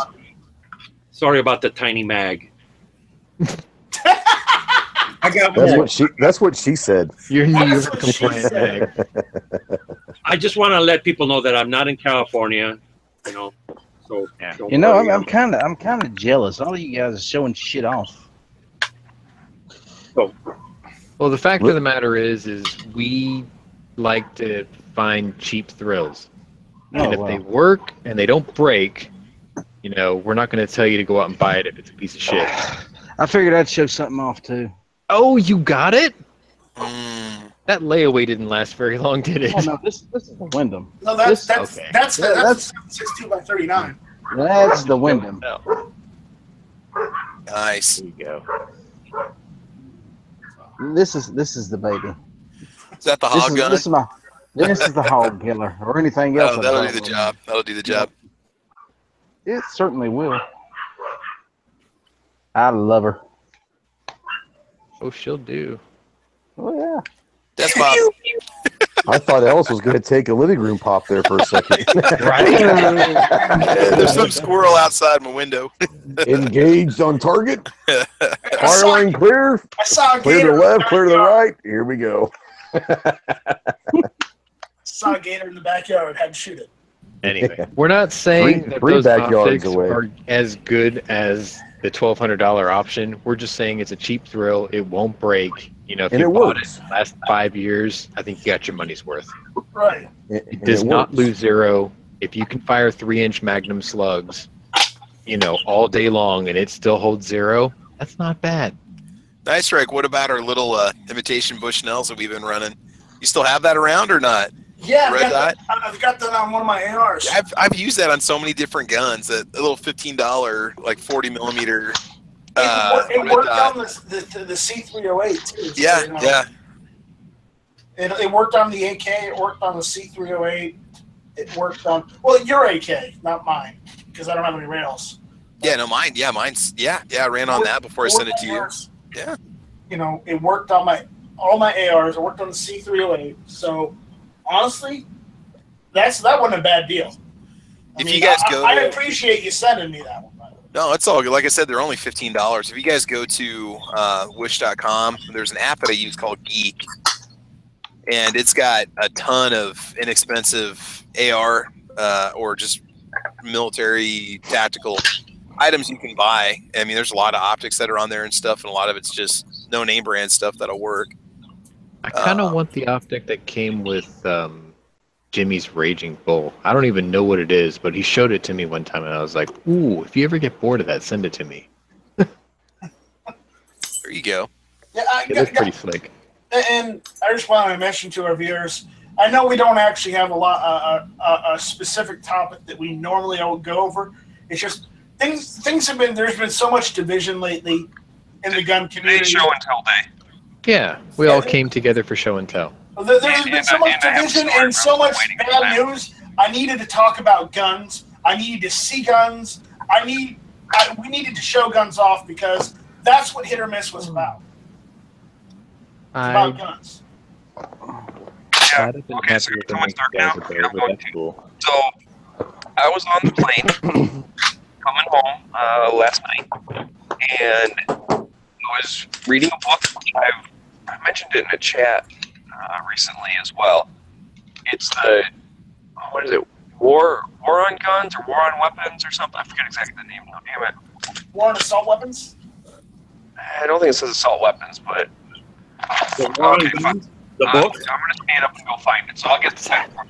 Sorry about the tiny mag. I got That's more. That's what she said. Your New That's York what she compliant said. bag. I just want to let people know that I'm not in California. You know, so Yeah. don't You know, worry. I'm kind of jealous. All of you guys are showing shit off. Well, the fact of the matter is we like to find cheap thrills. And if they work and they don't break, you know, we're not going to tell you to go out and buy it if it's a piece of shit. I figured I'd show something off too. Oh, you got it? Mm. That layaway didn't last very long, did it? Oh no, this is the Wyndham. No, that's okay. that's Yeah, 62 by 39. That's the Wyndham. No. Nice. There you go. This is the baby. Is that the hog gun? This is the hog killer or anything else. Oh, that'll do the job. That'll do the job. It certainly will. I love her. Oh, she'll do. Oh yeah. That's Bob. I thought Ellis was going to take a living room pop there for a second. There's some squirrel outside my window. Engaged on target. I Fire saw, lane clear. I saw a Clear to gator. the left. Clear to the right. Here we go. Saw a gator in the backyard. Had to shoot it. Anyway, we're not saying that three those backyards optics away. are as good as the $1,200 option. We're just saying it's a cheap thrill. It won't break. You know, if And you it bought works. it in the last 5 years, I think you got your money's worth. Right. It does not lose zero. If you can fire 3-inch Magnum slugs, you know, all day long and it still holds zero, that's not bad. Nice, Rick. What about our little imitation Bushnells that we've been running? You still have that around or not? Yeah, Red dot? I've got that on one of my ARs. I've used that on so many different guns. A little $15, like 40 millimeter. It red worked dot. on the C308 too. Yeah, So, you know, yeah. It worked on the AK. It worked on the C308. It worked on your AK, not mine, because I don't have any rails. Yeah, no, mine. Yeah, mine's. Yeah, I ran on that before I sent it to you. Yeah. You know, it worked on all my ARs. It worked on the C308. So honestly, that wasn't a bad deal. If you guys go, I appreciate you sending me that one. By the way. No, it's all good. Like I said, they're only $15. If you guys go to wish.com, there's an app that I use called Geek, and it's got a ton of inexpensive AR or just military tactical items you can buy. I mean, there's a lot of optics that are on there and stuff, and a lot of it's just no name brand stuff that'll work. I kind of want the optic that came with Jimmy's Raging Bull. I don't even know what it is, but he showed it to me one time, and I was like, ooh, if you ever get bored of that, send it to me. There you go. Yeah, It looks pretty slick. And I just want to mention to our viewers, I know we don't actually have a specific topic that we normally go over. It's just things have been, there's been so much division lately in the gun community. Show and tell day. Yeah, we all came together for show and tell. There's been so much division and so much bad news. I needed to talk about guns. I needed to see guns. We needed to show guns off because that's what Hit or Miss was about. It's about guns. Yeah. Okay, so you're telling me start now? Cool. So, I was on the plane coming home last night, and I was reading a book. I mentioned it in a chat recently as well. It's the, what is it, War on Guns or War on Weapons or something? I forget exactly the name now, damn it. War on Assault Weapons? I don't think it says assault weapons, but... The War on Guns? The book? I'm going to stand up and go find it, so I'll get the second one.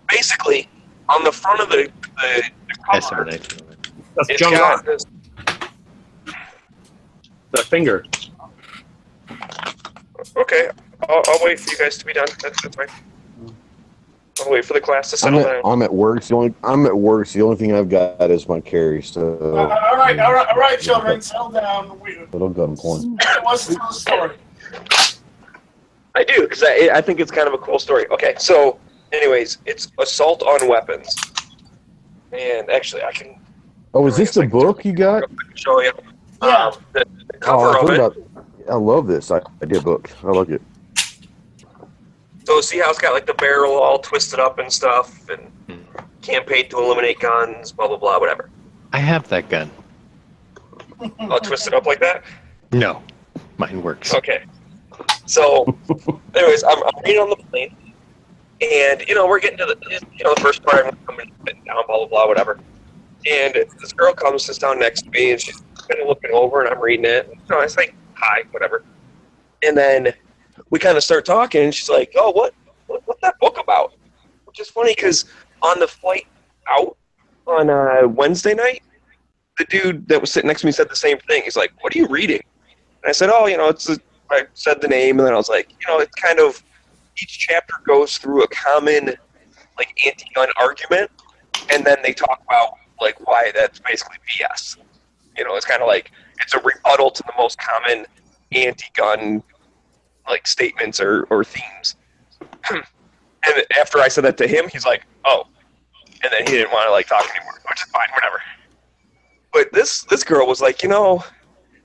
Basically, on the front of the cover, That's it's John got this... The finger. Okay, I'll wait for you guys to be done. That's fine. I'll wait for the class to settle down. I'm at work. I'm at work. So the only thing I've got is my carry. So all right, children, settle down. Little gun point. What's the story? I do, because I think it's kind of a cool story. Okay, so, anyways, it's Assault on Weapons. And actually, I can... Oh, is this the book you got? Show you. Yeah. The cover of it. I love this idea book. I like it. So see how it's got like the barrel all twisted up and stuff, and campaign to eliminate guns, blah, blah, blah, whatever. I have that gun. All twisted up like that? No, mine works. Okay. So, anyways, I'm reading on the plane, and, we're getting to the first part, I'm coming down, blah, blah, blah, whatever. And this girl comes, sits down next to me, and she's kind of looking over, and I'm reading it. I say, hi, whatever. And then we kind of start talking, and she's like, oh, what's that book about? Which is funny, because on the flight out on Wednesday night, the dude that was sitting next to me said the same thing. He's like, what are you reading? And I said, oh, I said the name, and then I was like, it's kind of, each chapter goes through a common, like, anti-gun argument, and then they talk about, like, why that's basically BS. It's kind of like, it's a rebuttal to the most common anti-gun, like, statements or themes. And after I said that to him, he's like, oh. And then he didn't want to, like, talk anymore, which is fine, whatever. But this girl was like,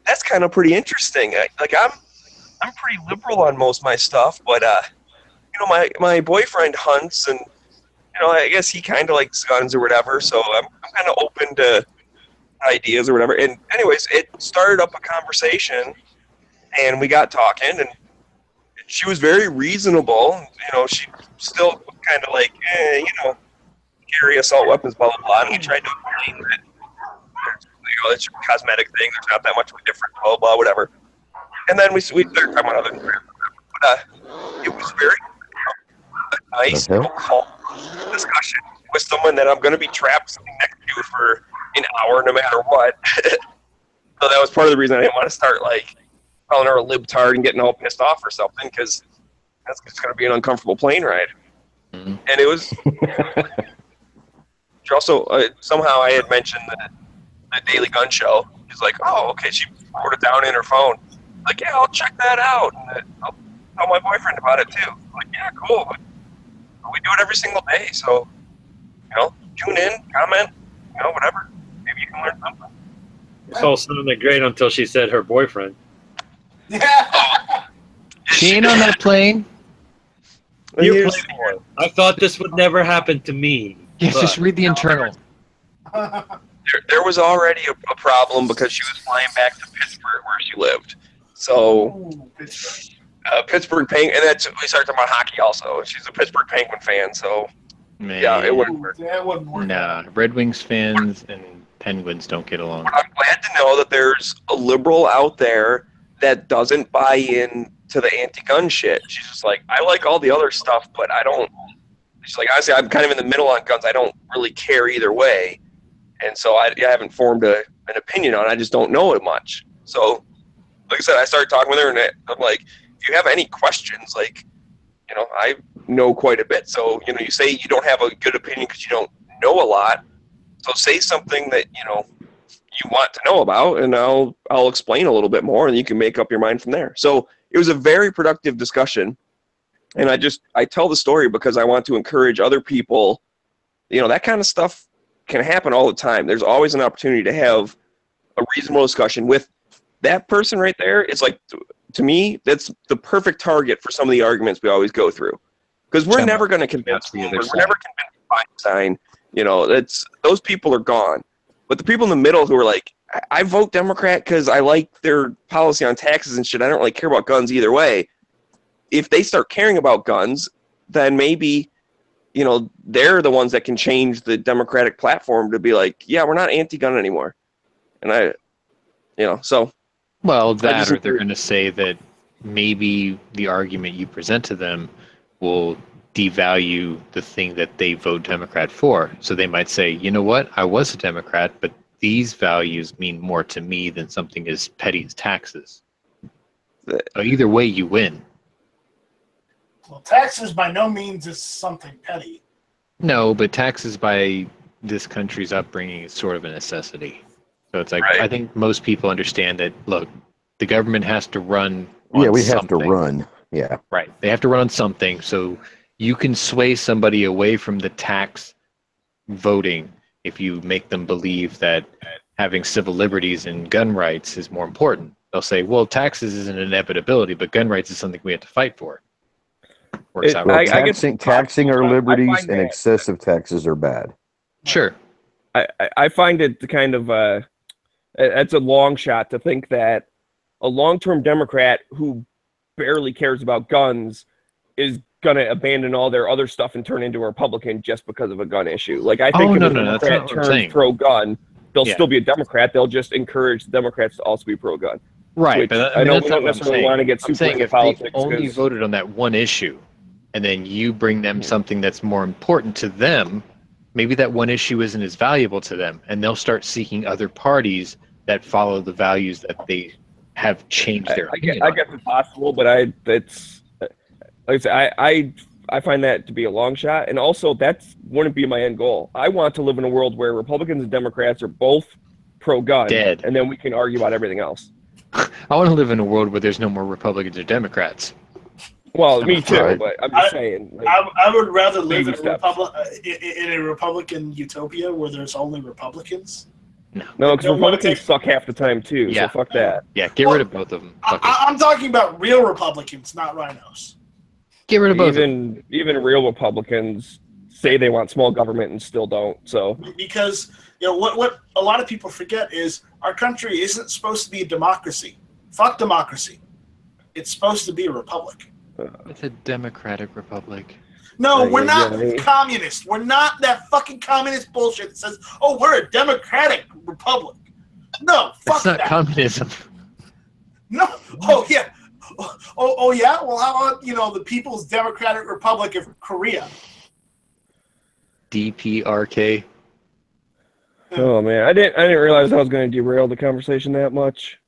that's kind of pretty interesting. I'm pretty liberal on most of my stuff, but, my boyfriend hunts, and, I guess he kind of likes guns or whatever, so I'm kind of open to ideas or whatever. And anyways, it started up a conversation, and we got talking, and she was very reasonable. She still kind of like, carry assault weapons, blah, blah, blah. And we tried to explain that, it's a cosmetic thing. There's not that much of a difference, blah, blah, whatever. And then we started talking about other things. But it was very nice, calm discussion with someone that I'm going to be trapped sitting next to for an hour no matter what. So that was part of the reason I didn't want to start, like, calling her a libtard and getting all pissed off or something, because that's just going to be an uncomfortable plane ride. Mm-hmm. And it was... She also, somehow I had mentioned the Daily Gun Show. She's like, oh, okay, she wrote it down in her phone. Like, yeah, I'll check that out. And I'll tell my boyfriend about it, too. I'm like, yeah, cool. But we do it every single day, so, tune in, comment, whatever. Maybe you can learn something. This all sounded great until she said her boyfriend. Yeah. She ain't on that plane. I thought this would never happen to me. Yes, just read the internal. There was already a problem because she was flying back to Pittsburgh where she lived. So, Pittsburgh Penguin, and that's, we started talking about hockey also. She's a Pittsburgh Penguin fan, so yeah, it wouldn't work. Yeah, it wouldn't work. Nah, Red Wings fans and Penguins don't get along. But I'm glad to know that there's a liberal out there that doesn't buy in to the anti-gun shit. She's just like, I like all the other stuff, but I don't. She's like, honestly, I'm kind of in the middle on guns. I don't really care either way. And so I haven't formed an opinion on it. I just don't know it much. So like I said, I started talking with her, and I'm like, if you have any questions, like, you know, I know quite a bit. So, you know, you say you don't have a good opinion because you don't know a lot. So say something that, you know, you want to know about, and I'll explain a little bit more, and you can make up your mind from there. So it was a very productive discussion. And I tell the story because I want to encourage other people. You know, that kind of stuff can happen all the time. There's always an opportunity to have a reasonable discussion with that person right there. It's like, to me, that's the perfect target for some of the arguments we always go through. Because we're never going to convince them. We're never convinced Feinstein. You know, those people are gone. But the people in the middle who are like, I vote Democrat because I like their policy on taxes and shit. I don't really care about guns either way. If they start caring about guns, then maybe, you know, they're the ones that can change the Democratic platform to be like, yeah, we're not anti-gun anymore. And so. Well, that or they're going to say that maybe the argument you present to them will devalue the thing that they vote Democrat for. So they might say, you know what, I was a Democrat, but these values mean more to me than something as petty as taxes. So either way, you win. Well, taxes by no means is something petty. No, but taxes by this country's upbringing is sort of a necessity. So it's like, right. I think most people understand that, look, the government has to run on we something. have to run. Yeah. Right. They have to run on something. So you can sway somebody away from the tax voting if you make them believe that having civil liberties and gun rights is more important. They'll say, well, taxes is an inevitability, but gun rights is something we have to fight for. Works out. Well, taxing our liberties and excessive taxes are bad. Sure. I find it kind of it's a long shot to think that a long-term Democrat who barely cares about guns is going to abandon all their other stuff and turn into a Republican just because of a gun issue. Like, I think if a Democrat turns pro-gun, they'll still be a Democrat. They'll just encourage the Democrats to also be pro-gun. Right. But I know we don't necessarily want to get super into politics. If they only voted on that one issue, and then you bring them something that's more important to them, maybe that one issue isn't as valuable to them, and they'll start seeking other parties that follow the values that they have changed their opinion on. I guess it's possible, but like I said, I find that to be a long shot, and also that wouldn't be my end goal. I want to live in a world where Republicans and Democrats are both pro-gun, and then we can argue about everything else. I want to live in a world where there's no more Republicans or Democrats. Well, me too, but I'm just saying. Like, I would rather live in a Republican utopia where there's only Republicans. No, because Republicans suck half the time too. Yeah. So fuck that. Yeah, get rid of both of them. I'm talking about real Republicans, not rhinos. Get rid of both. Even real Republicans say they want small government and still don't. So because what a lot of people forget is our country isn't supposed to be a democracy. Fuck democracy. It's supposed to be a republic. It's a democratic republic. No, we're not communist. We're not that fucking communist bullshit that says, "Oh, we're a democratic republic." No, fuck that. It's not communism. No. Oh yeah. Oh yeah. Well, how about the People's Democratic Republic of Korea? DPRK. Oh man, I didn't realize I was going to derail the conversation that much.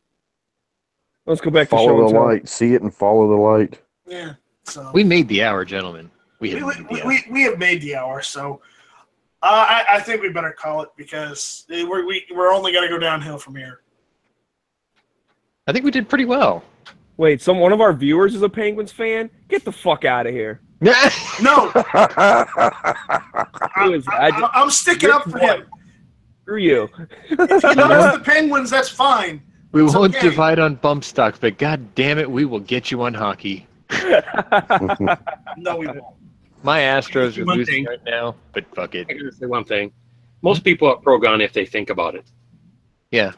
Let's go back to follow the light. See it and follow the light. Yeah. So we made the hour, gentlemen. We have made the hour, so I think we better call it because we're only going to go downhill from here. I think we did pretty well. Wait, one of our viewers is a Penguins fan? Get the fuck out of here! No, I'm sticking up for him. Screw you. If he loves the Penguins, that's fine. We won't divide on bump stocks, but god damn it, we will get you on hockey. No, we won't. My Astros are losing right now, but fuck it. I'm going to say one thing. Most people are pro-gun if they think about it. Yeah.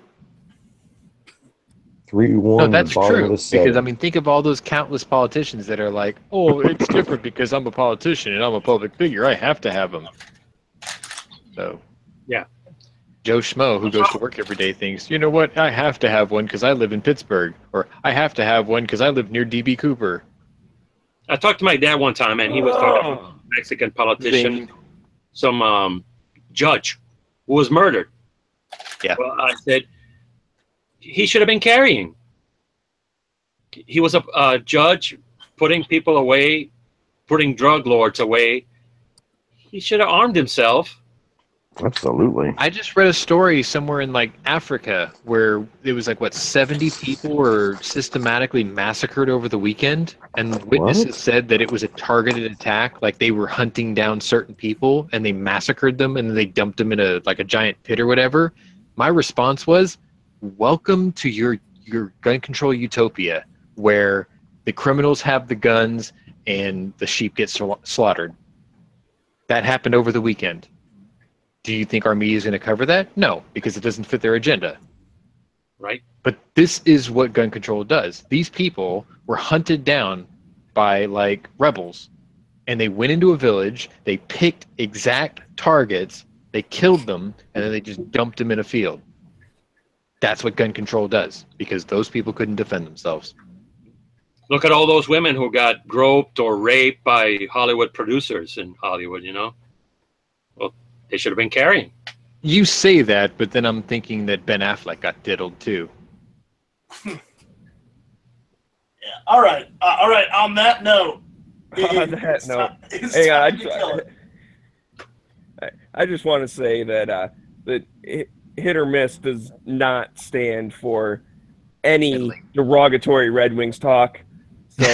3-1. No, that's true. Because, think of all those countless politicians that are like, oh, it's different because I'm a politician and I'm a public figure. I have to have them. So, yeah. Joe Schmo, who goes to work every day, thinks, you know what, I have to have one because I live in Pittsburgh. Or I have to have one because I live near D.B. Cooper. I talked to my dad one time, and he was talking about a Mexican politician, some judge who was murdered. Yeah. Well, I said, he should have been carrying. he was a judge putting people away, putting drug lords away. He should have armed himself. Absolutely. I just read a story somewhere in like Africa where it was like 70 people were systematically massacred over the weekend, and witnesses said that it was a targeted attack. Like they were hunting down certain people and they massacred them and then they dumped them in a giant pit or whatever. My response was, "Welcome to your gun control utopia, where the criminals have the guns and the sheep get slaughtered." That happened over the weekend. Do you think our media is going to cover that? No, because it doesn't fit their agenda. Right. But this is what gun control does. These people were hunted down by rebels, and they went into a village, they picked exact targets, they killed them, and then they just dumped them in a field. That's what gun control does, because those people couldn't defend themselves. Look at all those women who got groped or raped by Hollywood producers in Hollywood, Well, they should have been carrying. You say that, but then I'm thinking that Ben Affleck got diddled too. Yeah. All right. On that note. I just want to say that that hit or miss does not stand for any derogatory Red Wings talk. So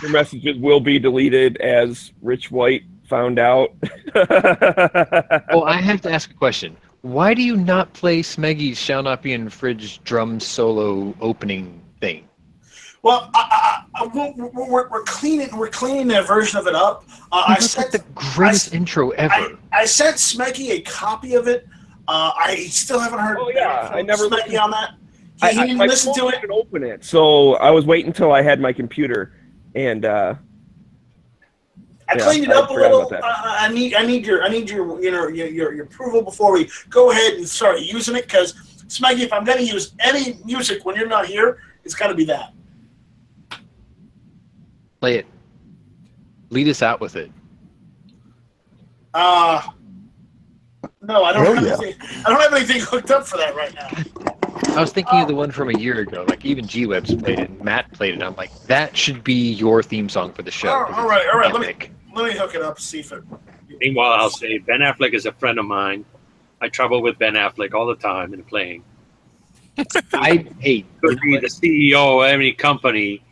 your messages will be deleted, as Rich White found out. Well, I have to ask a question. Why do you not play Smeggy's Shall Not Be Infringed drum solo opening thing? Well, we're cleaning that version of it up. I sent the greatest intro ever. I sent Smeggy a copy of it. I still haven't heard. Oh yeah, I never Smeggy on that. He didn't my listen to phone it. didn't open it, so I was waiting until I had my computer, and I cleaned it up a forgot little. about that. I need your your approval before we go ahead and start using it. Because Smeggy, if I'm going to use any music when you're not here, it's got to be that. Play it. Lead us out with it. No, I don't have anything. I don't have anything hooked up for that right now. I was thinking of the one from a year ago. Like even G-Webs played it, and Matt played it. I'm like, that should be your theme song for the show. All right. Let me hook it up. See if it. Meanwhile, I'll say Ben Affleck is a friend of mine. I travel with Ben Affleck all the time in playing. I hate. Could be the CEO of any company,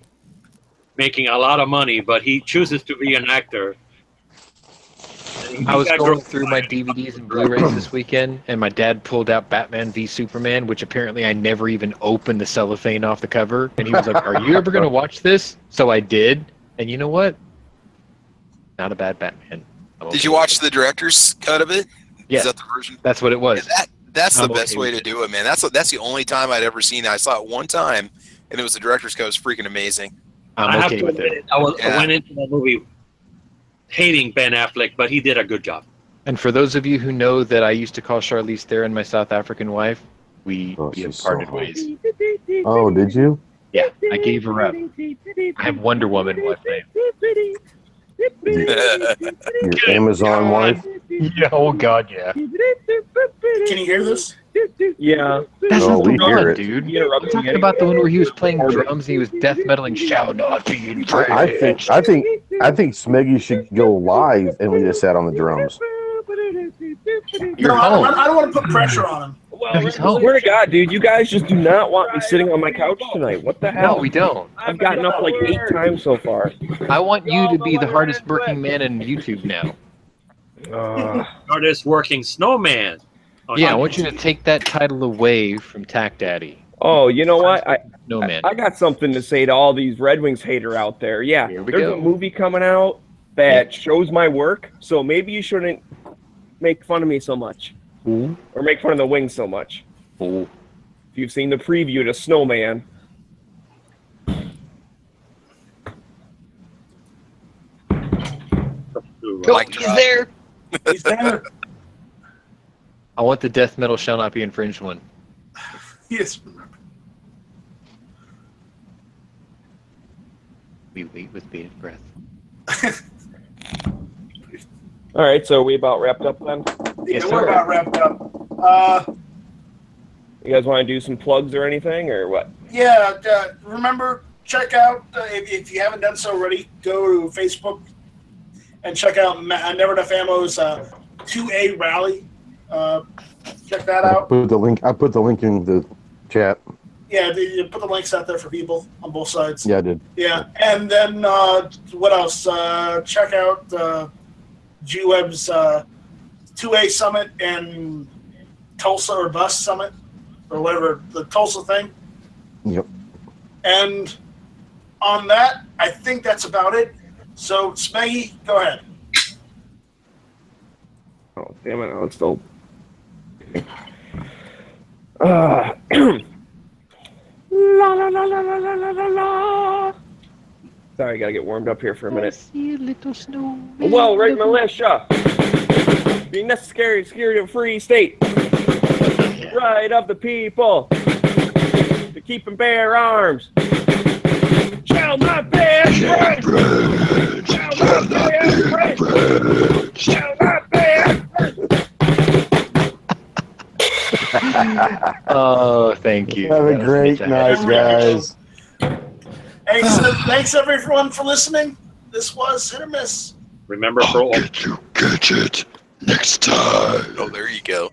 making a lot of money, but he chooses to be an actor. I was going through my DVDs and Blu-rays this weekend, and my dad pulled out Batman v Superman, which apparently I never even opened the cellophane off the cover. And he was like, "Are you ever going to watch this?" So I did, and you know what? Not a bad Batman. Did you watch the director's cut of it? Yeah. Is that the version? That's what it was. Yeah, that's the I'm best okay way with to it. do it, man. That's the only time I'd ever seen it. I saw it one time, and it was the director's cut. It was freaking amazing. I I'm have okay to with admit it. I Yeah. went into the movie hating Ben Affleck, but he did a good job. And for those of you who know that I used to call Charlize Theron my South African wife, we have she's so parted hot. ways. Oh, did you? Yeah, I gave her up. I have Wonder Woman wife name. Your Amazon wife? Yeah, oh god, yeah. Can you hear this? yeah. That's Oh, not the we hear one, it. dude. You interrupted I'm talking me. about the one where he was playing drums and he was death metaling "Shall Not Be Infringed." I think Smeggy should go live and lead us out on the drums. You're No, home. I don't want to put pressure on him. Well, No, he's I home. swear to God, dude, you guys just do not want me sitting on my couch tonight. What the hell? No, we don't. I've gotten up like 8 times so far. I want you to be the hardest working man in YouTube now. Hardest working snowman. on Yeah, I YouTube. want you to take that title away from Tack Daddy. Oh, you know what? No man. I got something to say to all these Red Wings hater out there. Yeah, Here we there's go. a movie coming out that shows my work, so maybe you shouldn't make fun of me so much. Ooh. Or make fun of the Wings so much. Ooh. If you've seen the preview to Snowman. Go, Mic he's drop. there. He's there. I want the death metal "Shall Not Be Infringed" one. Yes. We wait with bated breath. All right, so are we about wrapped up then? Yes, We're sir. about wrapped up. You guys want to do some plugs or anything, or what? Yeah. Remember, check out, if you haven't done so already, go to Facebook and check out Never Enough Ammo's 2A rally. Check that out. I put the link in the chat. Yeah, you put the links out there for people on both sides. Yeah, I did. Yeah, and then what else? Check out GWeb's 2A Summit and Tulsa or Bust Summit, or whatever, the Tulsa thing. Yep. And on that, I think that's about it. So, Smeggy, go ahead. Oh, damn it. It's still... La la la la la la la la la. Sorry, gotta get warmed up here for a minute. See a little snow. Well, right, militia. Being necessary, security of a free state. Right of the people. To keep and bear arms. Shall not bear friends. Shall not bear friends. Shall not bear friends. Oh, thank you. Have a great night, guys. Thanks everyone for listening. This was Hit or Miss. Remember, for all Get you gadget next time. Oh, there you go.